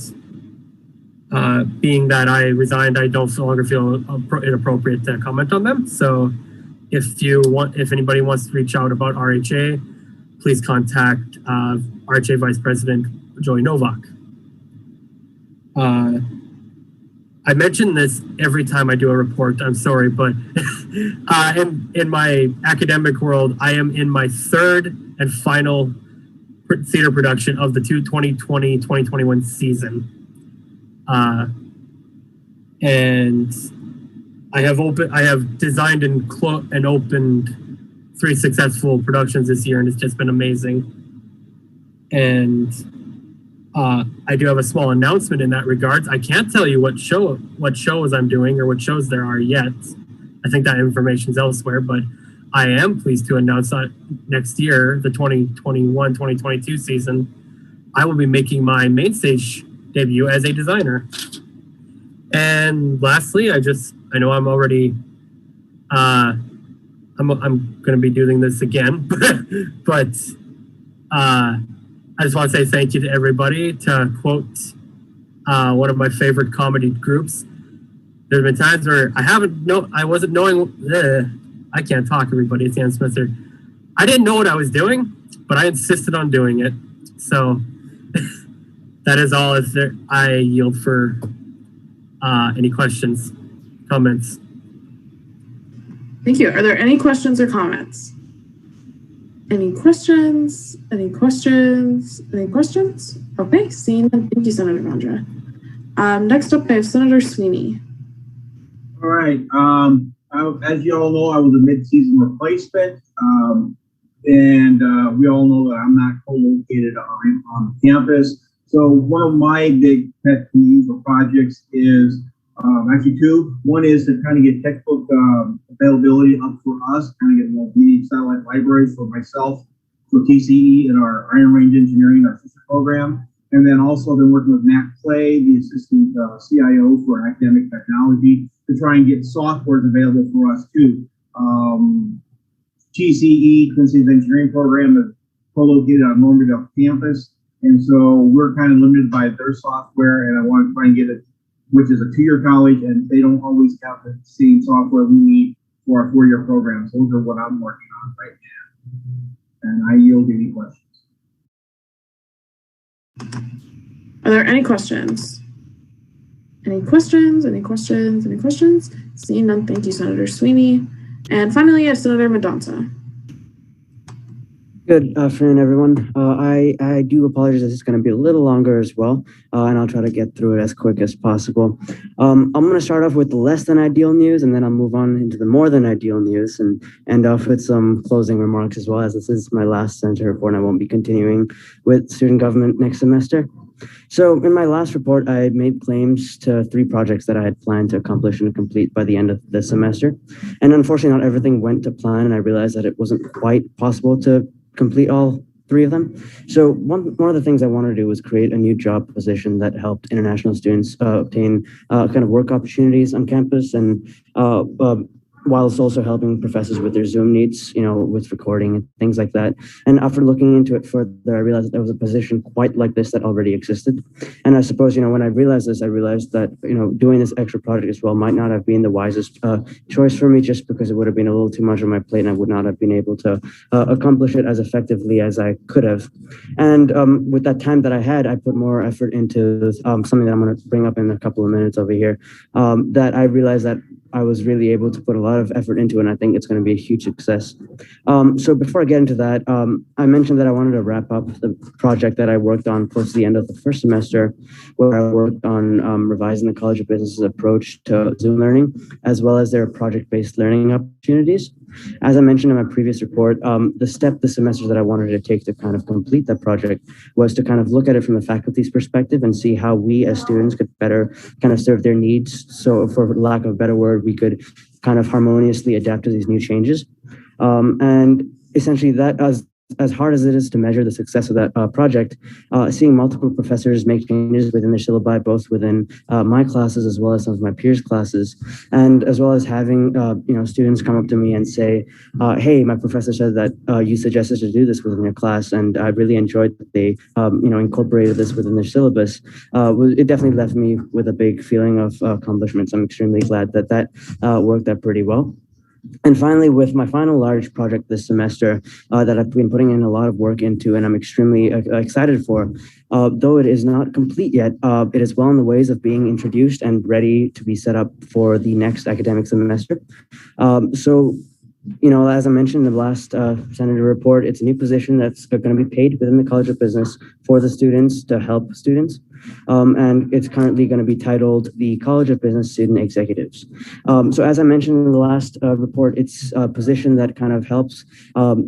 being that I resigned, I don't no longer feel it appropriate to comment on them. So if anybody wants to reach out about RHA, please contact RHA Vice President Joey Novak. I mention this every time I do a report, I'm sorry, but in my academic world, I am in my third and final theater production of the 2020-2021 season. And I have designed and opened 3 successful productions this year, and it's just been amazing. And I do have a small announcement in that regards. I can't tell you what shows I'm doing or what shows there are yet. I think that information's elsewhere, but I am pleased to announce that next year, the 2021-2022 season, I will be making my main stage debut as a designer. And lastly, I know I'm already I'm going to be doing this again, but I just want to say thank you to everybody. To quote one of my favorite comedy groups, there's been times where I wasn't knowing. I can't talk, everybody. It's the end semester. I didn't know what I was doing, but I insisted on doing it. So that is all. I yield for any questions, comments. Thank you. Are there any questions or comments? Any questions? Any questions? Any questions? Okay, seeing none. Thank you, Senator Vondra. Next up, I have Senator Sweeney. All right. As you all know, I was a mid-season replacement, and we all know that I'm not co-located on campus. So one of my big pet peeves or projects is actually 2. One is to kind of get textbook availability up for us, kind of get mini satellite libraries for myself, for TCE and our Iron Range Engineering, our sister program. And then also been working with Matt Clay, the assistant CIO for academic technology, to try and get softwares available for us too. TCE, Twin Cities Engineering Program, is co-located on Normandale campus. And so we're kind of limited by their software, and I want to try and get it, which is a 2-year college, and they don't always have the same software we need for our 4-year program. So those are what I'm working on right now. And I yield any questions. Are there any questions? Any questions? Any questions? Any questions? Seeing none, thank you, Senator Sweeney. And finally, I have Senator Mendonça. Good afternoon, everyone. I do apologize. This is going to be a little longer as well, and I'll try to get through it as quick as possible. I'm going to start off with the less than ideal news, and then I'll move on into the more than ideal news and end off with some closing remarks as well, as this is my last Senator report, and I won't be continuing with student government next semester. So in my last report, I made claims to 3 projects that I had planned to accomplish and complete by the end of the semester. And unfortunately, not everything went to plan, and I realized that it wasn't quite possible to complete all 3 of them. So one of the things I wanted to do was create a new job position that helped international students obtain kind of work opportunities on campus and whilst also helping professors with their Zoom needs, with recording and things like that. And after looking into it further, I realized that there was a position quite like this that already existed. And I suppose, when I realized this, I realized that, doing this extra project as well might not have been the wisest choice for me, just because it would have been a little too much on my plate and I would not have been able to accomplish it as effectively as I could have. And with that time that I had, I put more effort into something that I'm going to bring up in a couple of minutes over here, that I realized that I was really able to put a lot of effort into, and I think it's going to be a huge success. So before I get into that, I mentioned that I wanted to wrap up the project that I worked on close to the end of the first semester, where I worked on revising the College of Business's approach to Zoom learning, as well as their project-based learning opportunities. As I mentioned in my previous report, the step this semester that I wanted to take to kind of complete that project was to kind of look at it from the faculty's perspective and see how we as students could better kind of serve their needs. So for lack of a better word, we could kind of harmoniously adapt to these new changes. And essentially that, as hard as it is to measure the success of that project, seeing multiple professors make changes within their syllabi, both within my classes as well as some of my peers' classes, and as well as having students come up to me and say, "Hey, my professor said that you suggested to do this within your class, and I really enjoyed that they incorporated this within their syllabus." It definitely left me with a big feeling of accomplishment. So I'm extremely glad that worked out pretty well. And finally, with my final large project this semester that I've been putting in a lot of work into and I'm extremely excited for, though it is not complete yet, it is well in the ways of being introduced and ready to be set up for the next academic semester. As I mentioned in the last Senator report, it's a new position that's going to be paid within the College of Business for the students to help students. And it's currently going to be titled the College of Business Student Executives. So as I mentioned in the last report, it's a position that kind of helps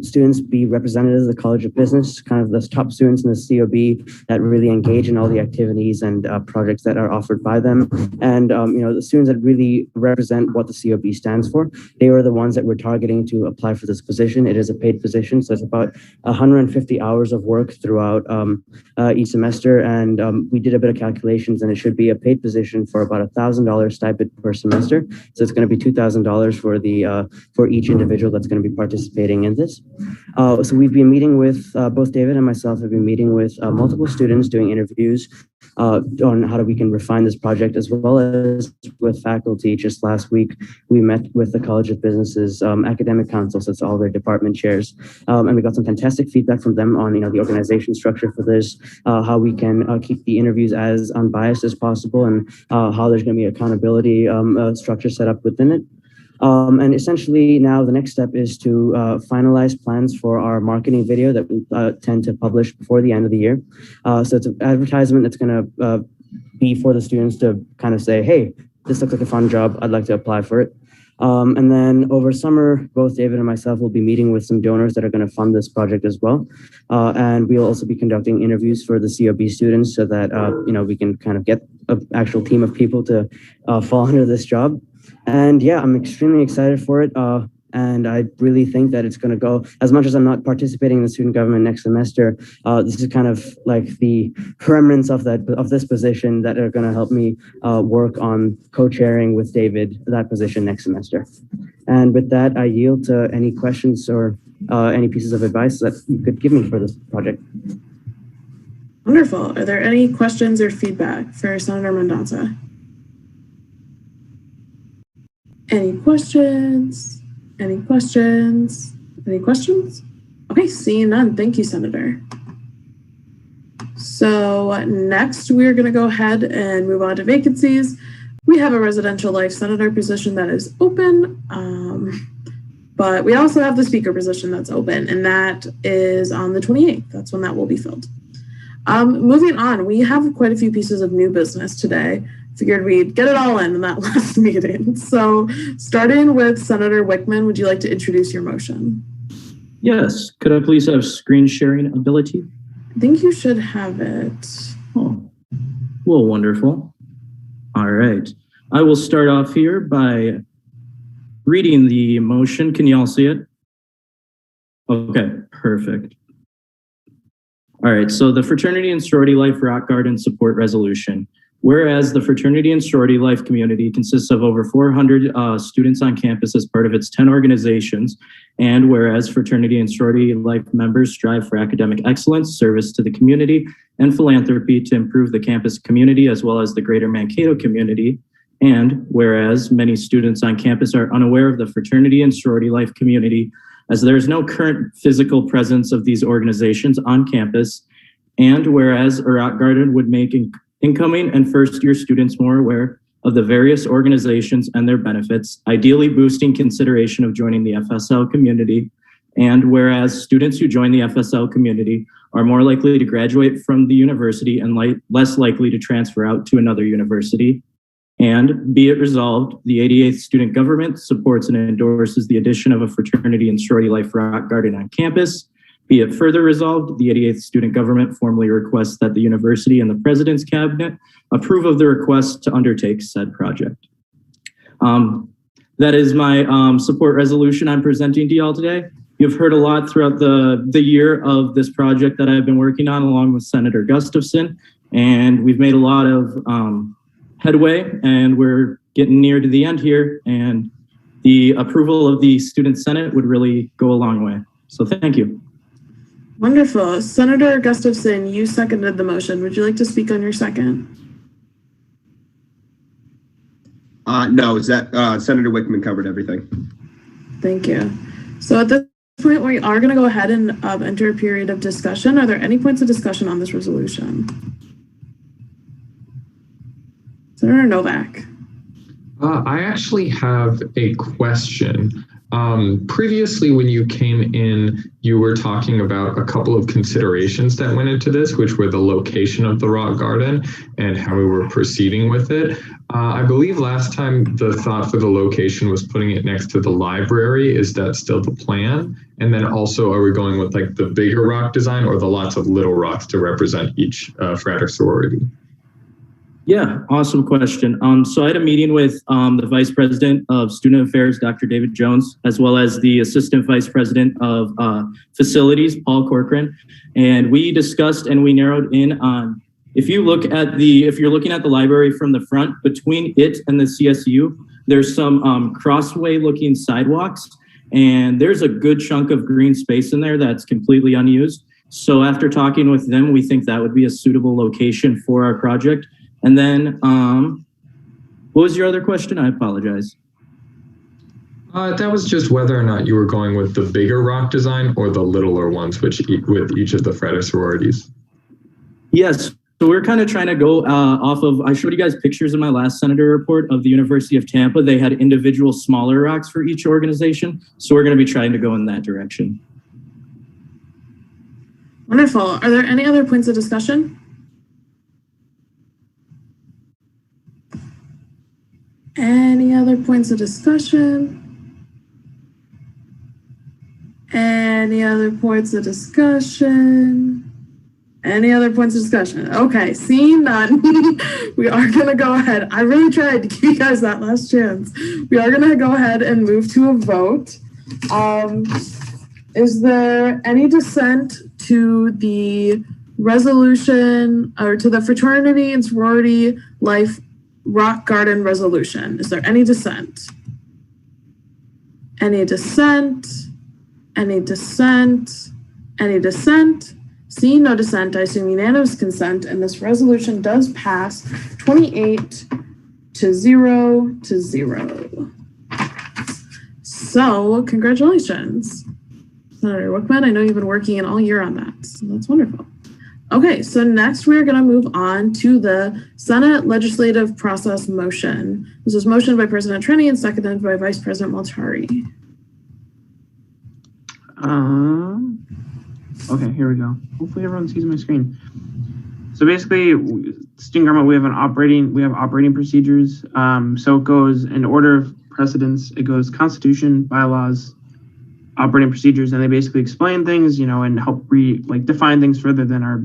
students be representatives of the College of Business, kind of the top students in the COB that really engage in all the activities and projects that are offered by them. And, the students that really represent what the COB stands for, they were the ones that we're targeting to apply for this position. It is a paid position, so it's about 150 hours of work throughout each semester. And we did a bit of calculations, and it should be a paid position for about $1,000 stipend per semester. So it's going to be $2,000 for each individual that's going to be participating in this. So we've been meeting with both David and myself have been meeting with multiple students, doing interviews on how we can refine this project, as well as with faculty. Just last week, we met with the College of Business's academic council, so it's all their department chairs, and we got some fantastic feedback from them on the organization structure for this, how we can keep the interviews as unbiased as possible, and how there's going to be accountability structure set up within it. And essentially now the next step is to finalize plans for our marketing video that we tend to publish before the end of the year. So it's an advertisement that's going to be for the students to kind of say, hey, this looks like a fun job. I'd like to apply for it. And then over summer, both David and myself will be meeting with some donors that are going to fund this project as well. And we'll also be conducting interviews for the COB students so that, we can kind of get an actual team of people to fall under this job. And yeah, I'm extremely excited for it. And I really think that it's going to go, as much as I'm not participating in the student government next semester, this is kind of like the remnants of this position that are going to help me work on co-chairing with David that position next semester. And with that, I yield to any questions or any pieces of advice that you could give me for this project. Wonderful. Are there any questions or feedback for Senator Mendonça? Any questions? Any questions? Any questions? Okay, seeing none. Thank you, Senator. So next, we're going to go ahead and move on to vacancies. We have a residential life senator position that is open, but we also have the speaker position that's open, and that is on the 28th. That's when that will be filled. Moving on, we have quite a few pieces of new business today. Figured we'd get it all in that last meeting. So starting with Senator Wickman, would you like to introduce your motion? Yes. Could I please have screen sharing ability? I think you should have it. Oh, well, wonderful. All right. I will start off here by reading the motion. Can you all see it? Okay, perfect. All right, so the Fraternity and Sorority Life Rock Garden Support Resolution. Whereas the fraternity and sorority life community consists of over 400 students on campus as part of its 10 organizations, and whereas fraternity and sorority life members strive for academic excellence, service to the community, and philanthropy to improve the campus community as well as the greater Mankato community, and whereas many students on campus are unaware of the fraternity and sorority life community as there is no current physical presence of these organizations on campus, and whereas a rock garden would make incoming and first-year students more aware of the various organizations and their benefits, ideally boosting consideration of joining the FSL community. And whereas students who join the FSL community are more likely to graduate from the university and less likely to transfer out to another university. And be it resolved, the 88th Student Government supports and endorses the addition of a fraternity and sorority life rock garden on campus. Be it further resolved, the 88th Student Government formally requests that the university and the President's Cabinet approve of the request to undertake said project. That is my support resolution I'm presenting to y'all today. You've heard a lot throughout the year of this project that I've been working on along with Senator Gustafson, and we've made a lot of headway, and we're getting near to the end here, and the approval of the Student Senate would really go a long way. So thank you. Wonderful. Senator Gustafson, you seconded the motion. Would you like to speak on your second? No, Senator Wickman covered everything. Thank you. So at this point, we are going to go ahead and enter a period of discussion. Are there any points of discussion on this resolution? Senator Novak. I actually have a question. Previously, when you came in, you were talking about a couple of considerations that went into this, which were the location of the rock garden and how we were proceeding with it. I believe last time the thought for the location was putting it next to the library. Is that still the plan? And then also, are we going with like the bigger rock design or the lots of little rocks to represent each frat or sorority? Yeah, awesome question. So I had a meeting with the Vice President of Student Affairs, Dr. David Jones, as well as the Assistant Vice President of Facilities, Paul Corcoran, and we discussed and we narrowed in on if you're looking at the library from the front, between it and the CSU, there's some crossway-looking sidewalks, and there's a good chunk of green space in there that's completely unused. So after talking with them, we think that would be a suitable location for our project. And then, what was your other question? I apologize. That was just whether or not you were going with the bigger rock design or the littler ones, with each of the frat or sororities. Yes, so we're kind of trying to go off of, I showed you guys pictures in my last Senator report of the University of Tampa. They had individual smaller rocks for each organization. So we're going to be trying to go in that direction. Wonderful. Are there any other points of discussion? Any other points of discussion? Any other points of discussion? Any other points of discussion? Okay, seeing none, we are going to go ahead. I really tried to give you guys that last chance. We are going to go ahead and move to a vote. Is there any dissent to the resolution or to the fraternity and sorority life rock garden resolution? Is there any dissent? Any dissent? Any dissent? Any dissent? Seeing no dissent, I assume unanimous consent, and this resolution does pass 28 to 0 to 0. So congratulations, Senator Wickman. I know you've been working all year on that, so that's wonderful. Okay, so next we're going to move on to the Senate legislative process motion. This was motioned by President Trini and seconded by Vice President Maltari. Okay, here we go. Hopefully everyone sees my screen. So basically, student government, we have operating procedures. So it goes in order of precedence. It goes Constitution, bylaws, operating procedures, and they basically explain things, and help define things further than our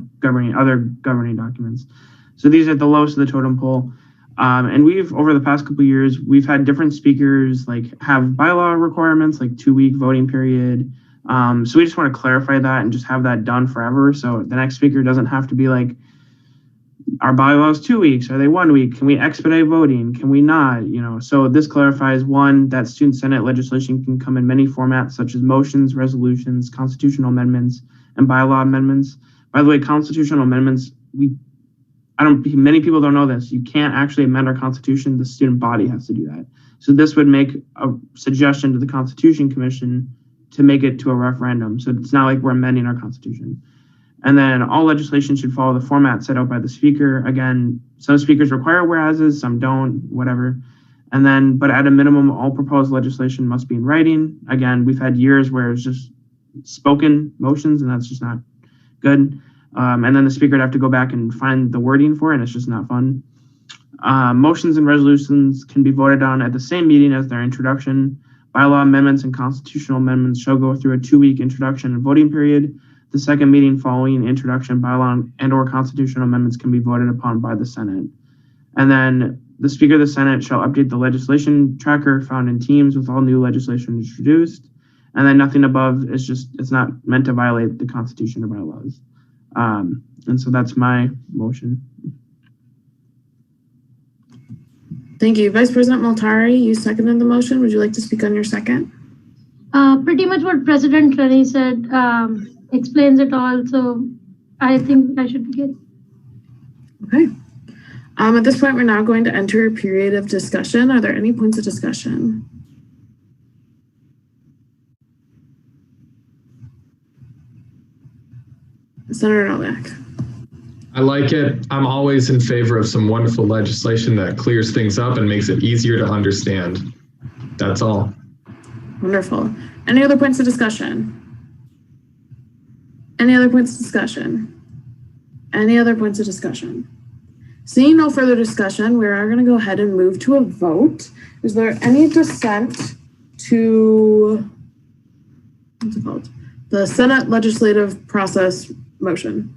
other governing documents. So these are the lowest of the totem pole. And we've, over the past couple of years, we've had different speakers have bylaw requirements, 2-week voting period. So we just want to clarify that and just have that done forever. So the next speaker doesn't have to be our bylaws 2 weeks? Are they 1 week? Can we expedite voting? Can we not? So this clarifies, one, that student senate legislation can come in many formats, such as motions, resolutions, constitutional amendments, and bylaw amendments. By the way, constitutional amendments, many people don't know this. You can't actually amend our constitution. The student body has to do that. So this would make a suggestion to the Constitution Commission to make it to a referendum. So it's not like we're amending our constitution. And then all legislation should follow the format set out by the speaker. Again, some speakers require whereases, some don't, whatever. And then, but at a minimum, all proposed legislation must be in writing. Again, we've had years where it's just spoken motions, and that's just not good. And then the speaker would have to go back and find the wording for it, and it's just not fun. Motions and resolutions can be voted on at the same meeting as their introduction. Bylaw amendments and constitutional amendments shall go through a 2-week introduction and voting period. The second meeting following introduction, bylaw and/or constitutional amendments can be voted upon by the Senate. And then the Speaker of the Senate shall update the legislation tracker found in Teams with all new legislation introduced. And then nothing above is it's not meant to violate the Constitution or bylaws. And so that's my motion. Thank you. Vice President Multari, you seconded the motion. Would you like to speak on your second? Pretty much what President Lenny said explains it all. So I think I should begin. Okay. At this point, we're now going to enter a period of discussion. Are there any points of discussion? Senator Novak. I like it. I'm always in favor of some wonderful legislation that clears things up and makes it easier to understand. That's all. Wonderful. Any other points of discussion? Any other points of discussion? Any other points of discussion? Seeing no further discussion, we are going to go ahead and move to a vote. Is there any dissent to what's it called? The Senate legislative process motion?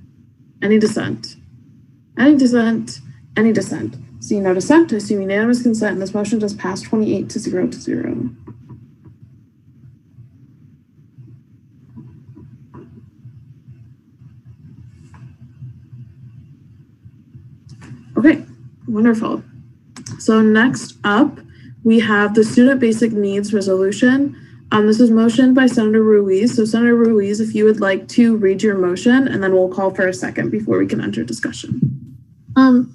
Any dissent? Any dissent? Any dissent? Seeing no dissent, I assume unanimous consent, and this motion does pass 28 to 0. Okay, wonderful. So next up, we have the Student Basic Needs Resolution. This is motioned by Senator Ruiz. So Senator Ruiz, if you would like to read your motion, and then we'll call for a second before we can enter discussion.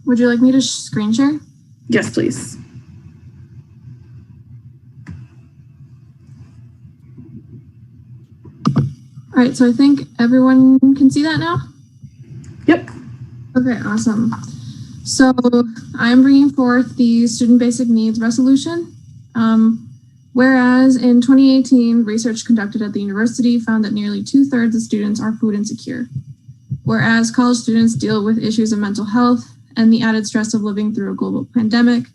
Would you like me to screen share? Yes, please. All right, so I think everyone can see that now? Yep. Okay, awesome. So I'm bringing forth the Student Basic Needs Resolution. Whereas in 2018, research conducted at the university found that nearly 2/3 of students are food insecure. Whereas college students deal with issues of mental health and the added stress of living through a global pandemic.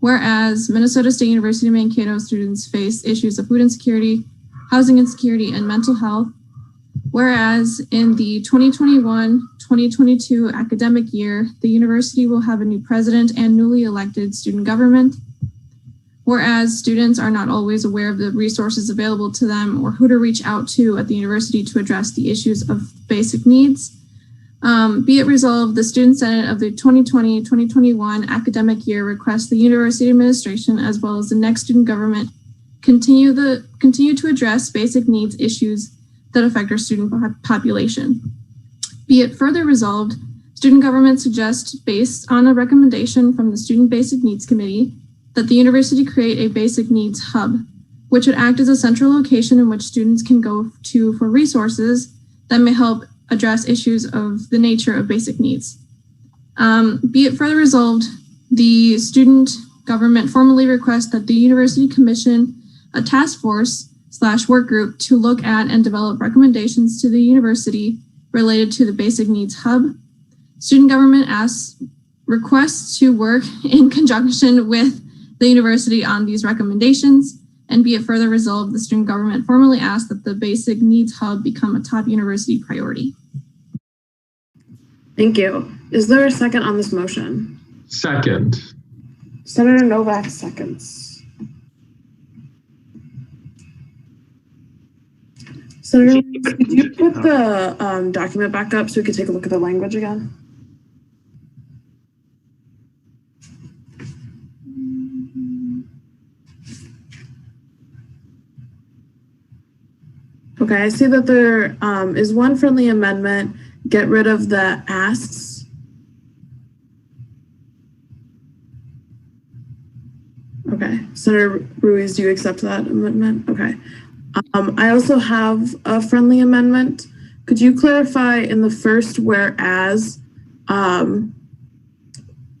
Whereas Minnesota State University Mankato students face issues of food insecurity, housing insecurity, and mental health. Whereas in the 2021-2022 academic year, the university will have a new president and newly elected student government. Whereas students are not always aware of the resources available to them or who to reach out to at the university to address the issues of basic needs. Be it resolved, the Student Senate of the 2020-2021 academic year requests the university administration as well as the next student government continue to address basic needs issues that affect our student population. Be it further resolved, student government suggests, based on a recommendation from the Student Basic Needs Committee, that the university create a basic needs hub, which would act as a central location in which students can go to for resources that may help address issues of the nature of basic needs. Be it further resolved, the student government formally requests that the university commission a task force / work group to look at and develop recommendations to the university related to the basic needs hub. Student government requests to work in conjunction with the university on these recommendations, and be it further resolved, the student government formally asks that the basic needs hub become a top university priority. Thank you. Is there a second on this motion? Second. Senator Novak seconds. Senator, could you put the document back up so we could take a look at the language again? Okay, I see that there is one friendly amendment, get rid of the asks. Okay, Senator Ruiz, do you accept that amendment? Okay. I also have a friendly amendment. Could you clarify in the first whereas,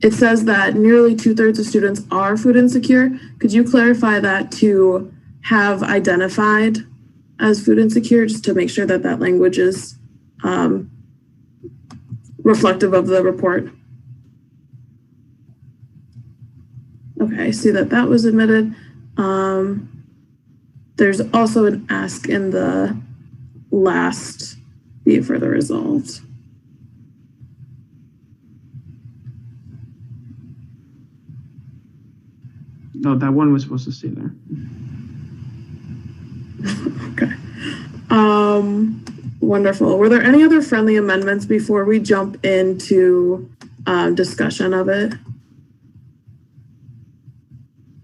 it says that nearly 2/3 of students are food insecure. Could you clarify that to have identified as food insecure, just to make sure that that language is reflective of the report? Okay, I see that that was admitted. There's also an ask in the last, be it further resolved. No, that one was supposed to stay there. Okay. Wonderful. Were there any other friendly amendments before we jump into discussion of it?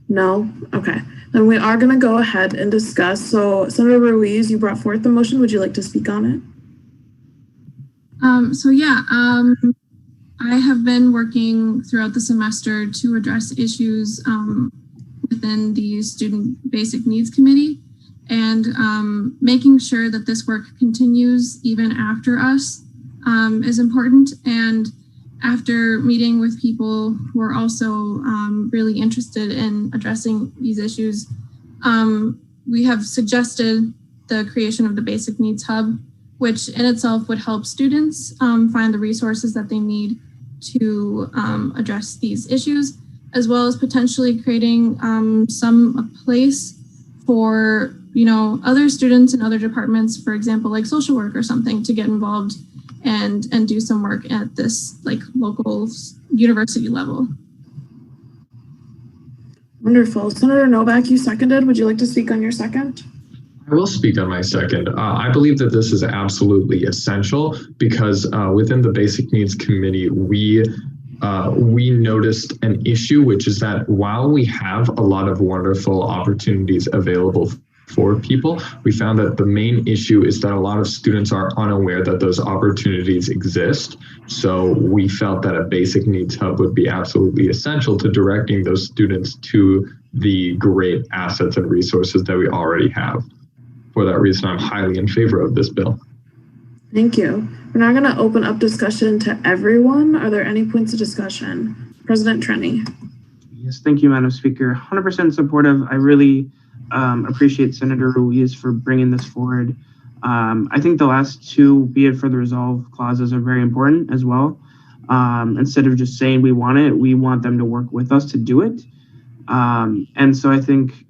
No? Okay. Then we are going to go ahead and discuss. So Senator Ruiz, you brought forth the motion. Would you like to speak on it? I have been working throughout the semester to address issues within the Student Basic Needs Committee, and making sure that this work continues even after us is important. And after meeting with people who are also really interested in addressing these issues, we have suggested the creation of the Basic Needs Hub, which in itself would help students find the resources that they need to address these issues, as well as potentially creating a place for, you know, other students in other departments, for example, like social work or something, to get involved and do some work at this like local university level. Wonderful. Senator Novak, you seconded. Would you like to speak on your second? I will speak on my second. I believe that this is absolutely essential because within the Basic Needs Committee, we noticed an issue, which is that while we have a lot of wonderful opportunities available for people, we found that the main issue is that a lot of students are unaware that those opportunities exist. So we felt that a Basic Needs Hub would be absolutely essential to directing those students to the great assets and resources that we already have. For that reason, I'm highly in favor of this bill. Thank you. We're now going to open up discussion to everyone. Are there any points of discussion? President Trenny. Yes, thank you, Madam Speaker. 100% supportive. I really appreciate Senator Ruiz for bringing this forward. I think the last two, be it for the resolve clauses, are very important as well. Instead of just saying we want it, we want them to work with us to do it. And so I think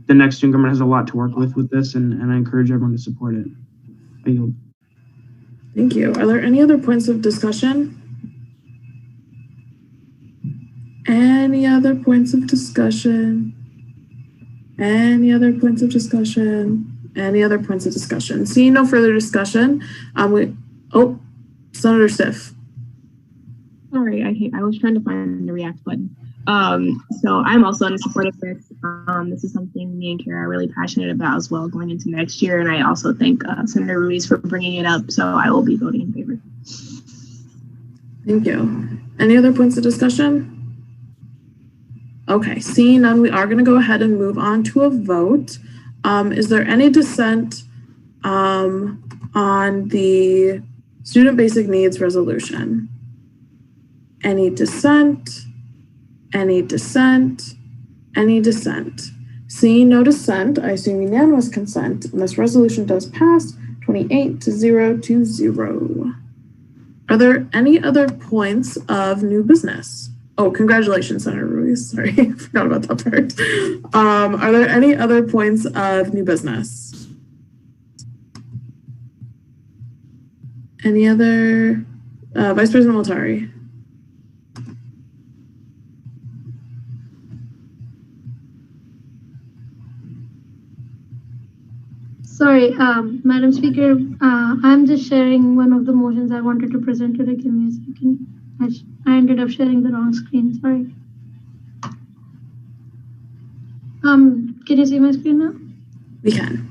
the next student government has a lot to work with this, and I encourage everyone to support it. I yield. Thank you. Are there any other points of discussion? Any other points of discussion? Any other points of discussion? Any other points of discussion? Seeing no further discussion, Senator Stiff. Sorry, I was trying to find the react button. So I'm also in support of this. This is something me and Kara are really passionate about as well going into next year. And I also thank Senator Ruiz for bringing it up. So I will be voting in favor. Thank you. Any other points of discussion? Okay, seeing none, we are going to go ahead and move on to a vote. Is there any dissent on the Student Basic Needs resolution? Any dissent? Any dissent? Any dissent? Seeing no dissent, I assume unanimous consent, and this resolution does pass 28-0 Are there any other points of new business? Oh, congratulations, Senator Ruiz. Sorry, I forgot about that part. Are there any other points of new business? Any other? Vice President Multari. Sorry, Madam Speaker, I'm just sharing one of the motions I wanted to present today. Give me a second. I ended up sharing the wrong screen, sorry. Can you see my screen now? We can.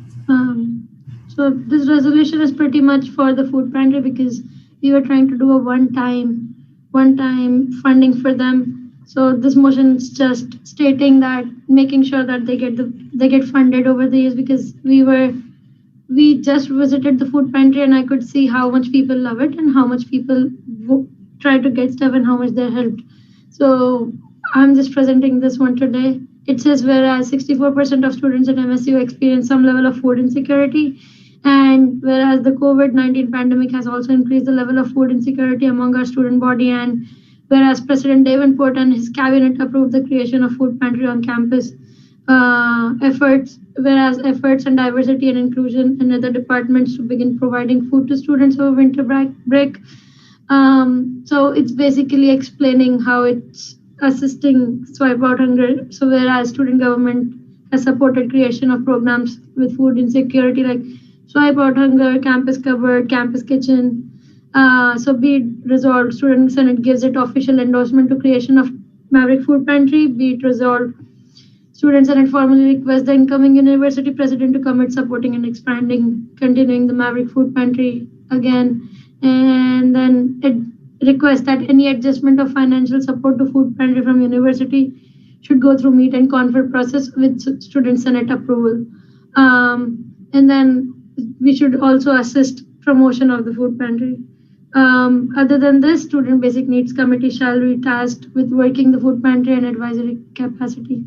So So this resolution is pretty much for the food pantry because we were trying to do a one-time funding for them. So this motion is just stating that, making sure that they get funded over the years, because we just visited the food pantry and I could see how much people love it and how much people try to get stuff and how much they're helped. So I'm just presenting this one today. It says, whereas 64% of students at MSU experience some level of food insecurity, and whereas the COVID-19 pandemic has also increased the level of food insecurity among our student body, and whereas President Davenport and his cabinet approved the creation of food pantry on campus, efforts and diversity and inclusion in other departments to begin providing food to students over winter break. So it's basically explaining how it's assisting Swipe Out Hunger. So whereas student government has supported creation of programs with food insecurity like Swipe Out Hunger, Campus Cupboard, Campus Kitchen. So be it resolved, Student Senate gives it official endorsement to creation of Maverick Food Pantry. Be it resolved, Student Senate formally requests the incoming university president to commit supporting and continuing the Maverick Food Pantry again. And then it requests that any adjustment of financial support to food pantry from university should go through meet and confer process with Student Senate approval. And then we should also assist promotion of the food pantry. Other than this, Student Basic Needs Committee shall be tasked with working the food pantry and advisory capacity.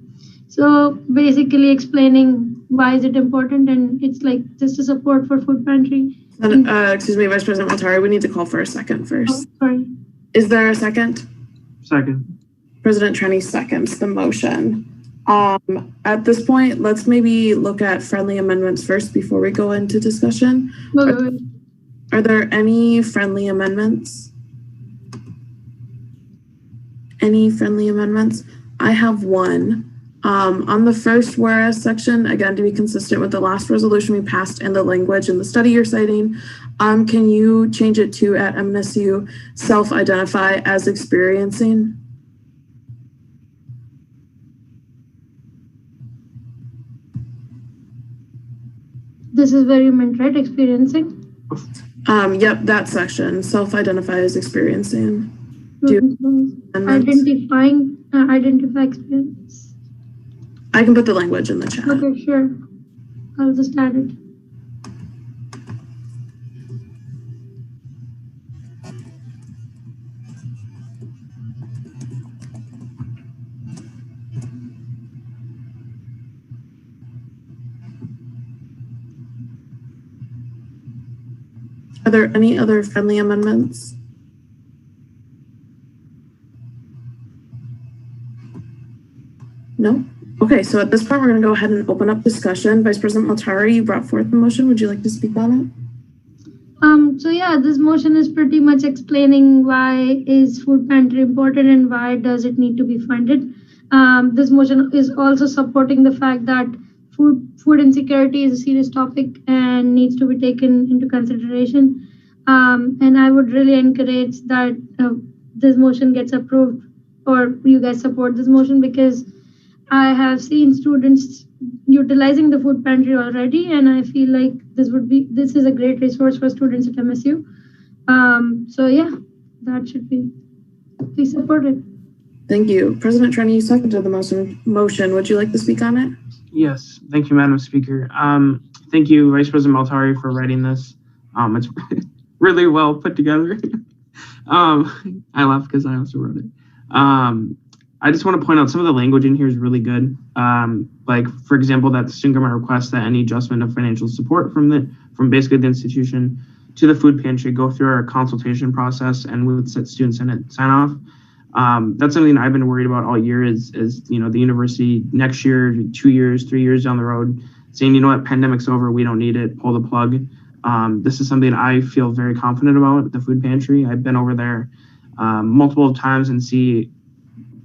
So basically explaining why is it important, and it's like just a support for food pantry. Excuse me, Vice President Maltari, we need to call for a second first. Oh, sorry. Is there a second? Second. President Trenny seconds the motion. At this point, let's maybe look at friendly amendments first before we go into discussion. Are there any friendly amendments? Any friendly amendments? I have one. On the first whereas section, again, to be consistent with the last resolution we passed and the language and the study you're citing, can you change it to at MNSU self-identify as experiencing? This is where you meant, right? Experiencing? Yep, that section, self-identify as experiencing. Identify experience. I can put the language in the chat. Okay, sure. I'll just add it. Are there any other friendly amendments? No? Okay, so at this point, we're going to go ahead and open up discussion. Vice President Maltari, you brought forth the motion. Would you like to speak on it? So yeah, this motion is pretty much explaining why is food pantry important and why does it need to be funded. This motion is also supporting the fact that food insecurity is a serious topic and needs to be taken into consideration. And I would really encourage that this motion gets approved, or you guys support this motion, because I have seen students utilizing the food pantry already, and I feel like this is a great resource for students at MSU. So yeah, that should be supported. Thank you. President Trenny, you seconded the motion. Would you like to speak on it? Yes, thank you, Madam Speaker. Thank you, Vice President Maltari, for writing this. It's really well put together. I laugh because I also wrote it. I just want to point out some of the language in here is really good. Like, for example, that the student government requests that any adjustment of financial support from basically the institution to the food pantry go through our consultation process and with student senate sign off. That's something I've been worried about all year is the university next year, 2 years, 3 years down the road, saying, you know what, pandemic's over, we don't need it, pull the plug. This is something I feel very confident about, the food pantry. I've been over there multiple times and see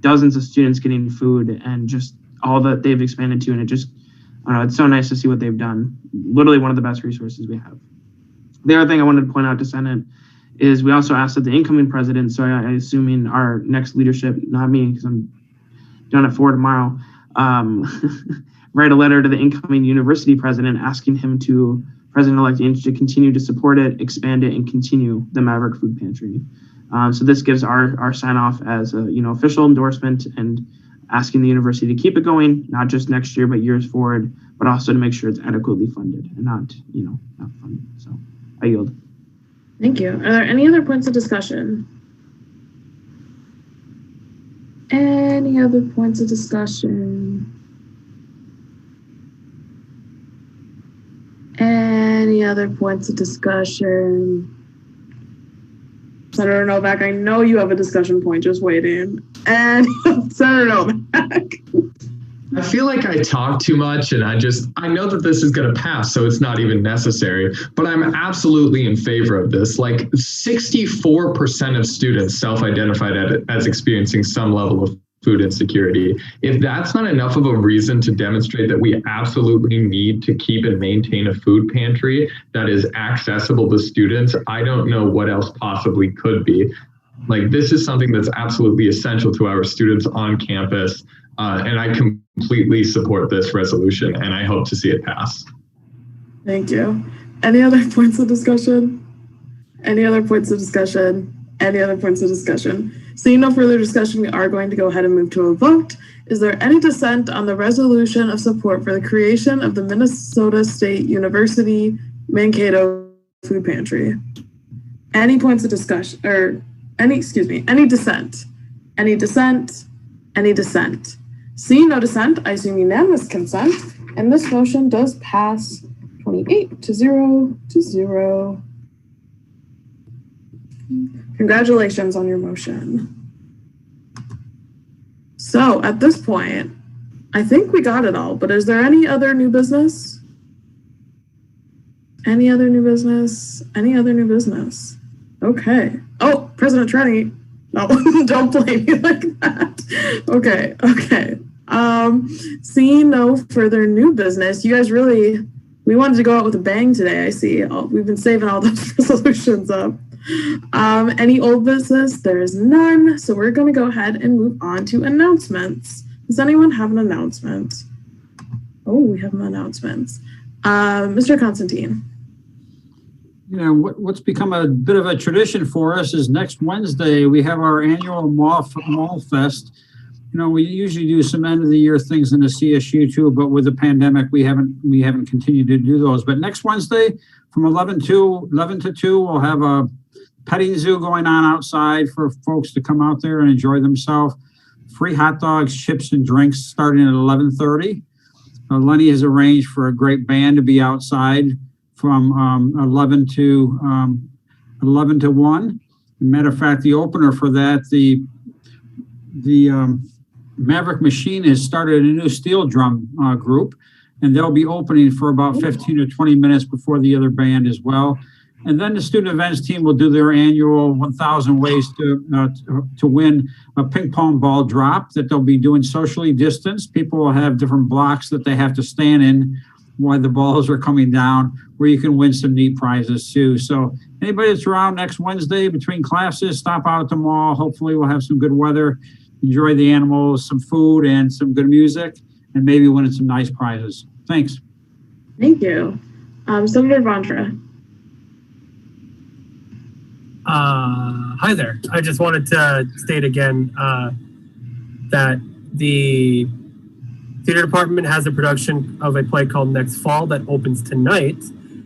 dozens of students getting food and just all that they've expanded to. And it just, I don't know, it's so nice to see what they've done. Literally one of the best resources we have. The other thing I wanted to point out to Senate is we also asked that the incoming president, so I assuming our next leadership, not me, because I'm down at 4 tomorrow, write a letter to the incoming university president asking him to President-elect Ainge to continue to support it, expand it, and continue the Maverick Food Pantry. So this gives our sign off as a official endorsement and asking the university to keep it going, not just next year, but years forward, but also to make sure it's adequately funded and not funded. So I yield. Thank you. Are there any other points of discussion? Any other points of discussion? Any other points of discussion? Senator Novak, I know you have a discussion point just waiting. And Senator Novak. I feel like I talk too much and I know that this is going to pass, so it's not even necessary, but I'm absolutely in favor of this. Like 64% of students self-identified as experiencing some level of food insecurity. If that's not enough of a reason to demonstrate that we absolutely need to keep and maintain a food pantry that is accessible to students, I don't know what else possibly could be. Like, this is something that's absolutely essential to our students on campus. And I completely support this resolution, and I hope to see it pass. Thank you. Any other points of discussion? Any other points of discussion? Any other points of discussion? Seeing no further discussion, we are going to go ahead and move to a vote. Is there any dissent on the resolution of support for the creation of the Minnesota State University Mankato Food Pantry? Any points of discussion, or any dissent? Any dissent? Any dissent? Seeing no dissent, I assume unanimous consent, and this motion does pass 28-0. Congratulations on your motion. So at this point, I think we got it all, but is there any other new business? Any other new business? Any other new business? Okay. Oh, President Trenny. No, don't blame me like that. Okay. Seeing no further new business, you guys we wanted to go out with a bang today. I see. We've been saving all those resolutions up. Any old business? There is none. So we're going to go ahead and move on to announcements. Does anyone have an announcement? Oh, we have announcements. Mr. Constantine. What's become a bit of a tradition for us is next Wednesday we have our annual Mall Fest. We usually do some end of the year things in the CSU too, but with the pandemic we haven't continued to do those. But next Wednesday from 11 to 2, we'll have a petting zoo going on outside for folks to come out there and enjoy themselves. Free hot dogs, chips, and drinks starting at 11:30. Lenny has arranged for a great band to be outside from 11 to 1. Matter of fact, the opener for that, the Maverick Machine has started a new steel drum group, and they'll be opening for about 15 to 20 minutes before the other band as well. And then the student events team will do their annual 1,000 ways to win a ping pong ball drop that they'll be doing socially distanced. People will have different blocks that they have to stand in while the balls are coming down, where you can win some neat prizes too. So anybody that's around next Wednesday between classes, stop out at the mall. Hopefully we'll have some good weather, enjoy the animals, some food, and some good music, and maybe win some nice prizes. Thanks. Thank you. Senator Vondra. Hi there. I just wanted to state again that the theater department has a production of a play called Next Fall that opens tonight.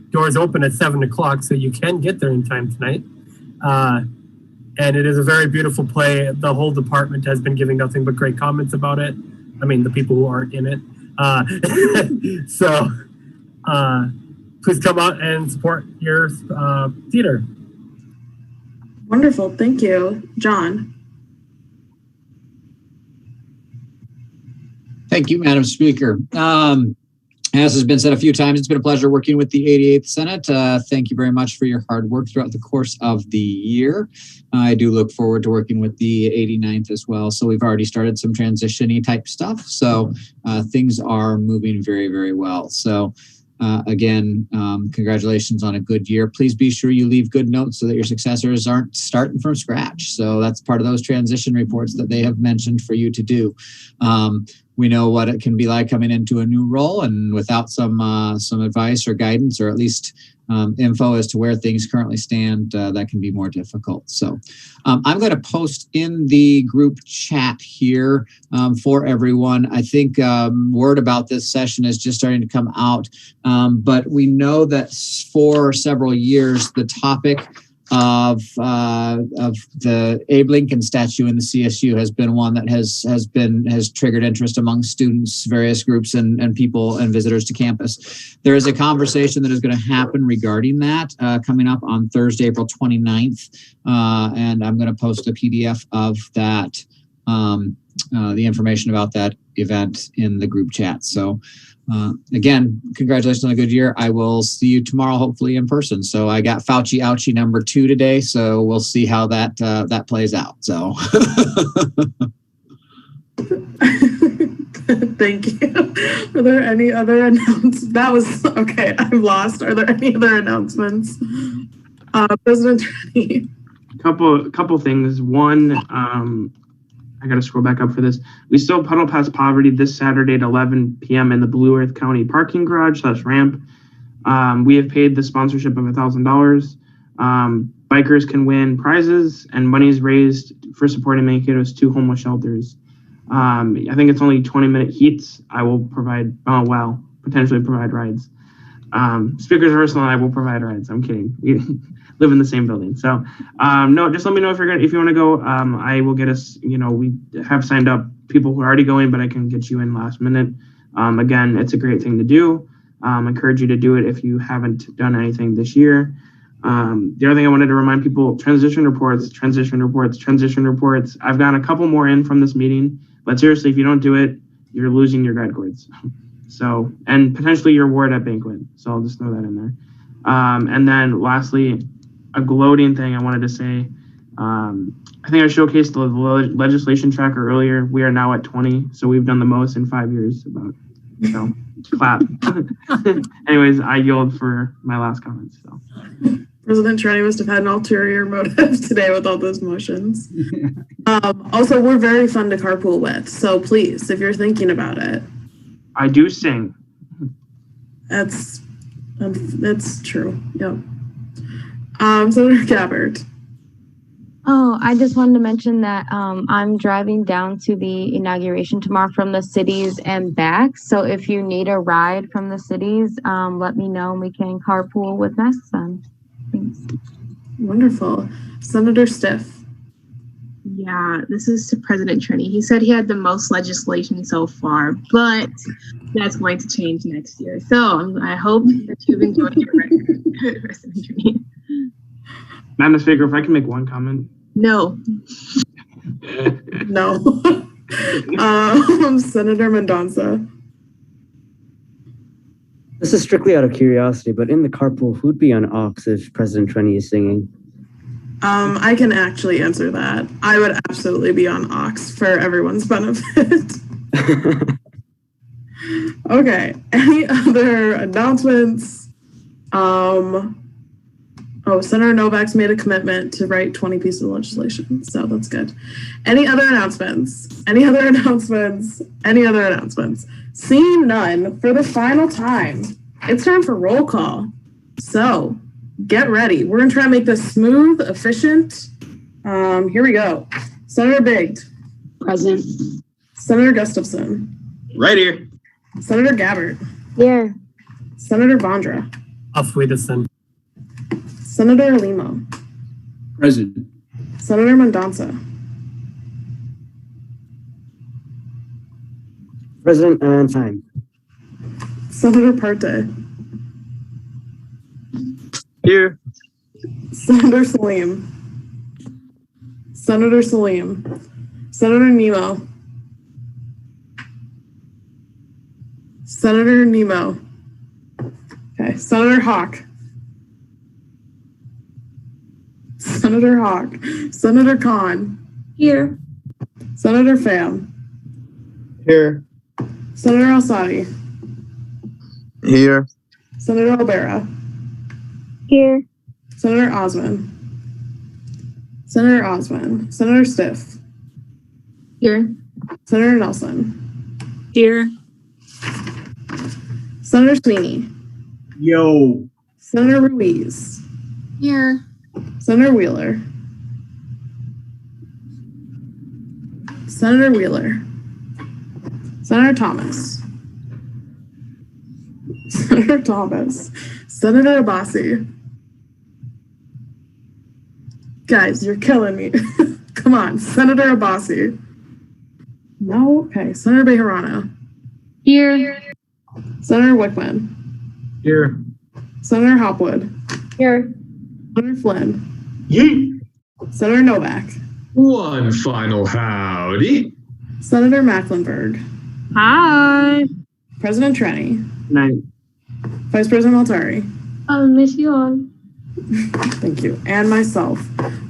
Doors open at 7 o'clock, so you can get there in time tonight. And it is a very beautiful play. The whole department has been giving nothing but great comments about it. I mean, the people who aren't in it. So please come out and support your theater. Wonderful. Thank you. John. Thank you, Madam Speaker. As has been said a few times, it's been a pleasure working with the 88th Senate. Thank you very much for your hard work throughout the course of the year. I do look forward to working with the 89th as well. So we've already started some transition-y type stuff. So things are moving very, very well. So Again, congratulations on a good year. Please be sure you leave good notes so that your successors aren't starting from scratch. So that's part of those transition reports that they have mentioned for you to do. We know what it can be like coming into a new role, and without some advice or guidance, or at least info as to where things currently stand, that can be more difficult. So I'm going to post in the group chat here for everyone. I think word about this session is just starting to come out, but we know that for several years, the topic of the Abe Lincoln statue in the CSU has been one that has triggered interest among students, various groups, and people and visitors to campus. There is a conversation that is going to happen regarding that coming up on Thursday, April 29th, and I'm going to post a PDF of that, the information about that event in the group chat. So again, congratulations on a good year. I will see you tomorrow, hopefully in person. So I got Fauci Ouchie number 2 today, so we'll see how that plays out. So thank you. Are there any other announcements? That was okay. I'm lost. Are there any other announcements? President Rennie. Couple things. One, I got to scroll back up for this. We still puddle past poverty this Saturday at 11 p.m. in the Blue Earth County parking garage / ramp. We have paid the sponsorship of $1,000. Bikers can win prizes, and money is raised for supporting Mankato's 2 homeless shelters. I think it's only 20-minute heats. I will provide, potentially provide rides. Speakers Ursula and I will provide rides. I'm kidding. We live in the same building. So no, just let me know if you want to go. I will get us, we have signed up people who are already going, but I can get you in last minute. Again, it's a great thing to do. Encourage you to do it if you haven't done anything this year. The other thing I wanted to remind people, transition reports. I've gotten a couple more in from this meeting, but seriously, if you don't do it, you're losing your guide cords. So, and potentially your award at banquet. So I'll just throw that in there. And then lastly, a gloating thing I wanted to say. I think I showcased the legislation tracker earlier. We are now at 20, so we've done the most in 5 years. So clap. Anyways, I yield for my last comments. So. President Rennie must have had an ulterior motive today with all those motions. Also, we're very fun to carpool with, so please, if you're thinking about it. I do sing. That's true. Yep. Senator Gabbard. Oh, I just wanted to mention that I'm driving down to the inauguration tomorrow from the cities and back. So if you need a ride from the cities, let me know and we can carpool with masks on. Thanks. Wonderful. Senator Stiff. Yeah, this is to President Trini. He said he had the most legislation so far, but that's going to change next year. So I hope that you've enjoyed your record, President Trini. Madam Speaker, if I can make one comment. No. No. Senator Mendonça. This is strictly out of curiosity, but in the carpool, who'd be on aux if President Trini is singing? I can actually answer that. I would absolutely be on aux for everyone's benefit. Okay. Any other announcements? Senator Novak's made a commitment to write 20 pieces of legislation, so that's good. Any other announcements? Seeing none, for the final time, it's time for roll call. So get ready. We're going to try and make this smooth, efficient. Here we go. Senator Biggs. Present. Senator Gustafson. Right here. Senator Gabbard. Here. Senator Vondra. Afweedison. Senator Limo. Present. Senator Mendonça. President on time. Senator Parte. Here. Senator Salim. Senator Nemo. Senator Nemo. Okay. Senator Hawk. Senator Khan. Here. Senator Pham. Here. Senator Al-Sadi. Here. Senator O'Bara. Here. Senator Osmond. Senator Osmond. Senator Stiff. Here. Senator Nelson. Here. Senator Sweeney. Yo. Senator Ruiz. Here. Senator Wheeler. Senator Wheeler. Senator Thomas. Senator Thomas. Senator Abbasi. Guys, you're killing me. Come on, Senator Abbasi. No? Okay, Senator Bejarano. Here. Senator Wickman. Here. Senator Hopwood. Here. Senator Flynn. Yeet. Senator Novak. One final howdy. Senator Mecklenburg. Hi. President Trenny. Night. Vice President Altari. I'll miss you all. Thank you. And myself.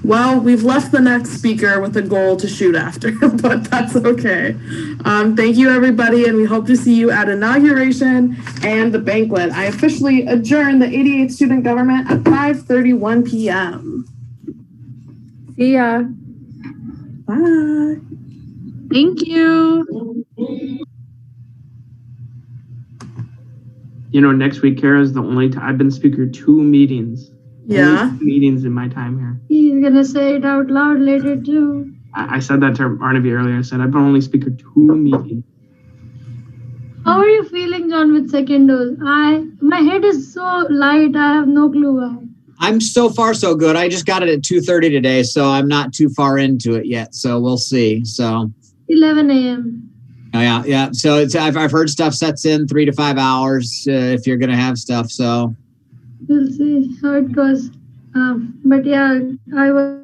Well, we've left the next speaker with a goal to shoot after, but that's okay. Thank you, everybody, and we hope to see you at inauguration and the banquet. I officially adjourn the 88th Student Government at 5:31 p.m. See ya. Bye. Thank you. You know, next week, Kara, is the only time I've been speaker 2 meetings. Yeah. Only 2 meetings in my time here. He's gonna say it out loud later too. I said that to Arnavi earlier. I said I've been only speaker 2 meetings. How are you feeling, John, with second dose? My head is so light, I have no clue why. I'm so far so good. I just got it at 2:30 today, so I'm not too far into it yet. So we'll see. So 11 a.m. oh, yeah. So I've heard stuff sets in 3 to 5 hours if you're gonna have stuff. So We'll see how it goes. But yeah, I was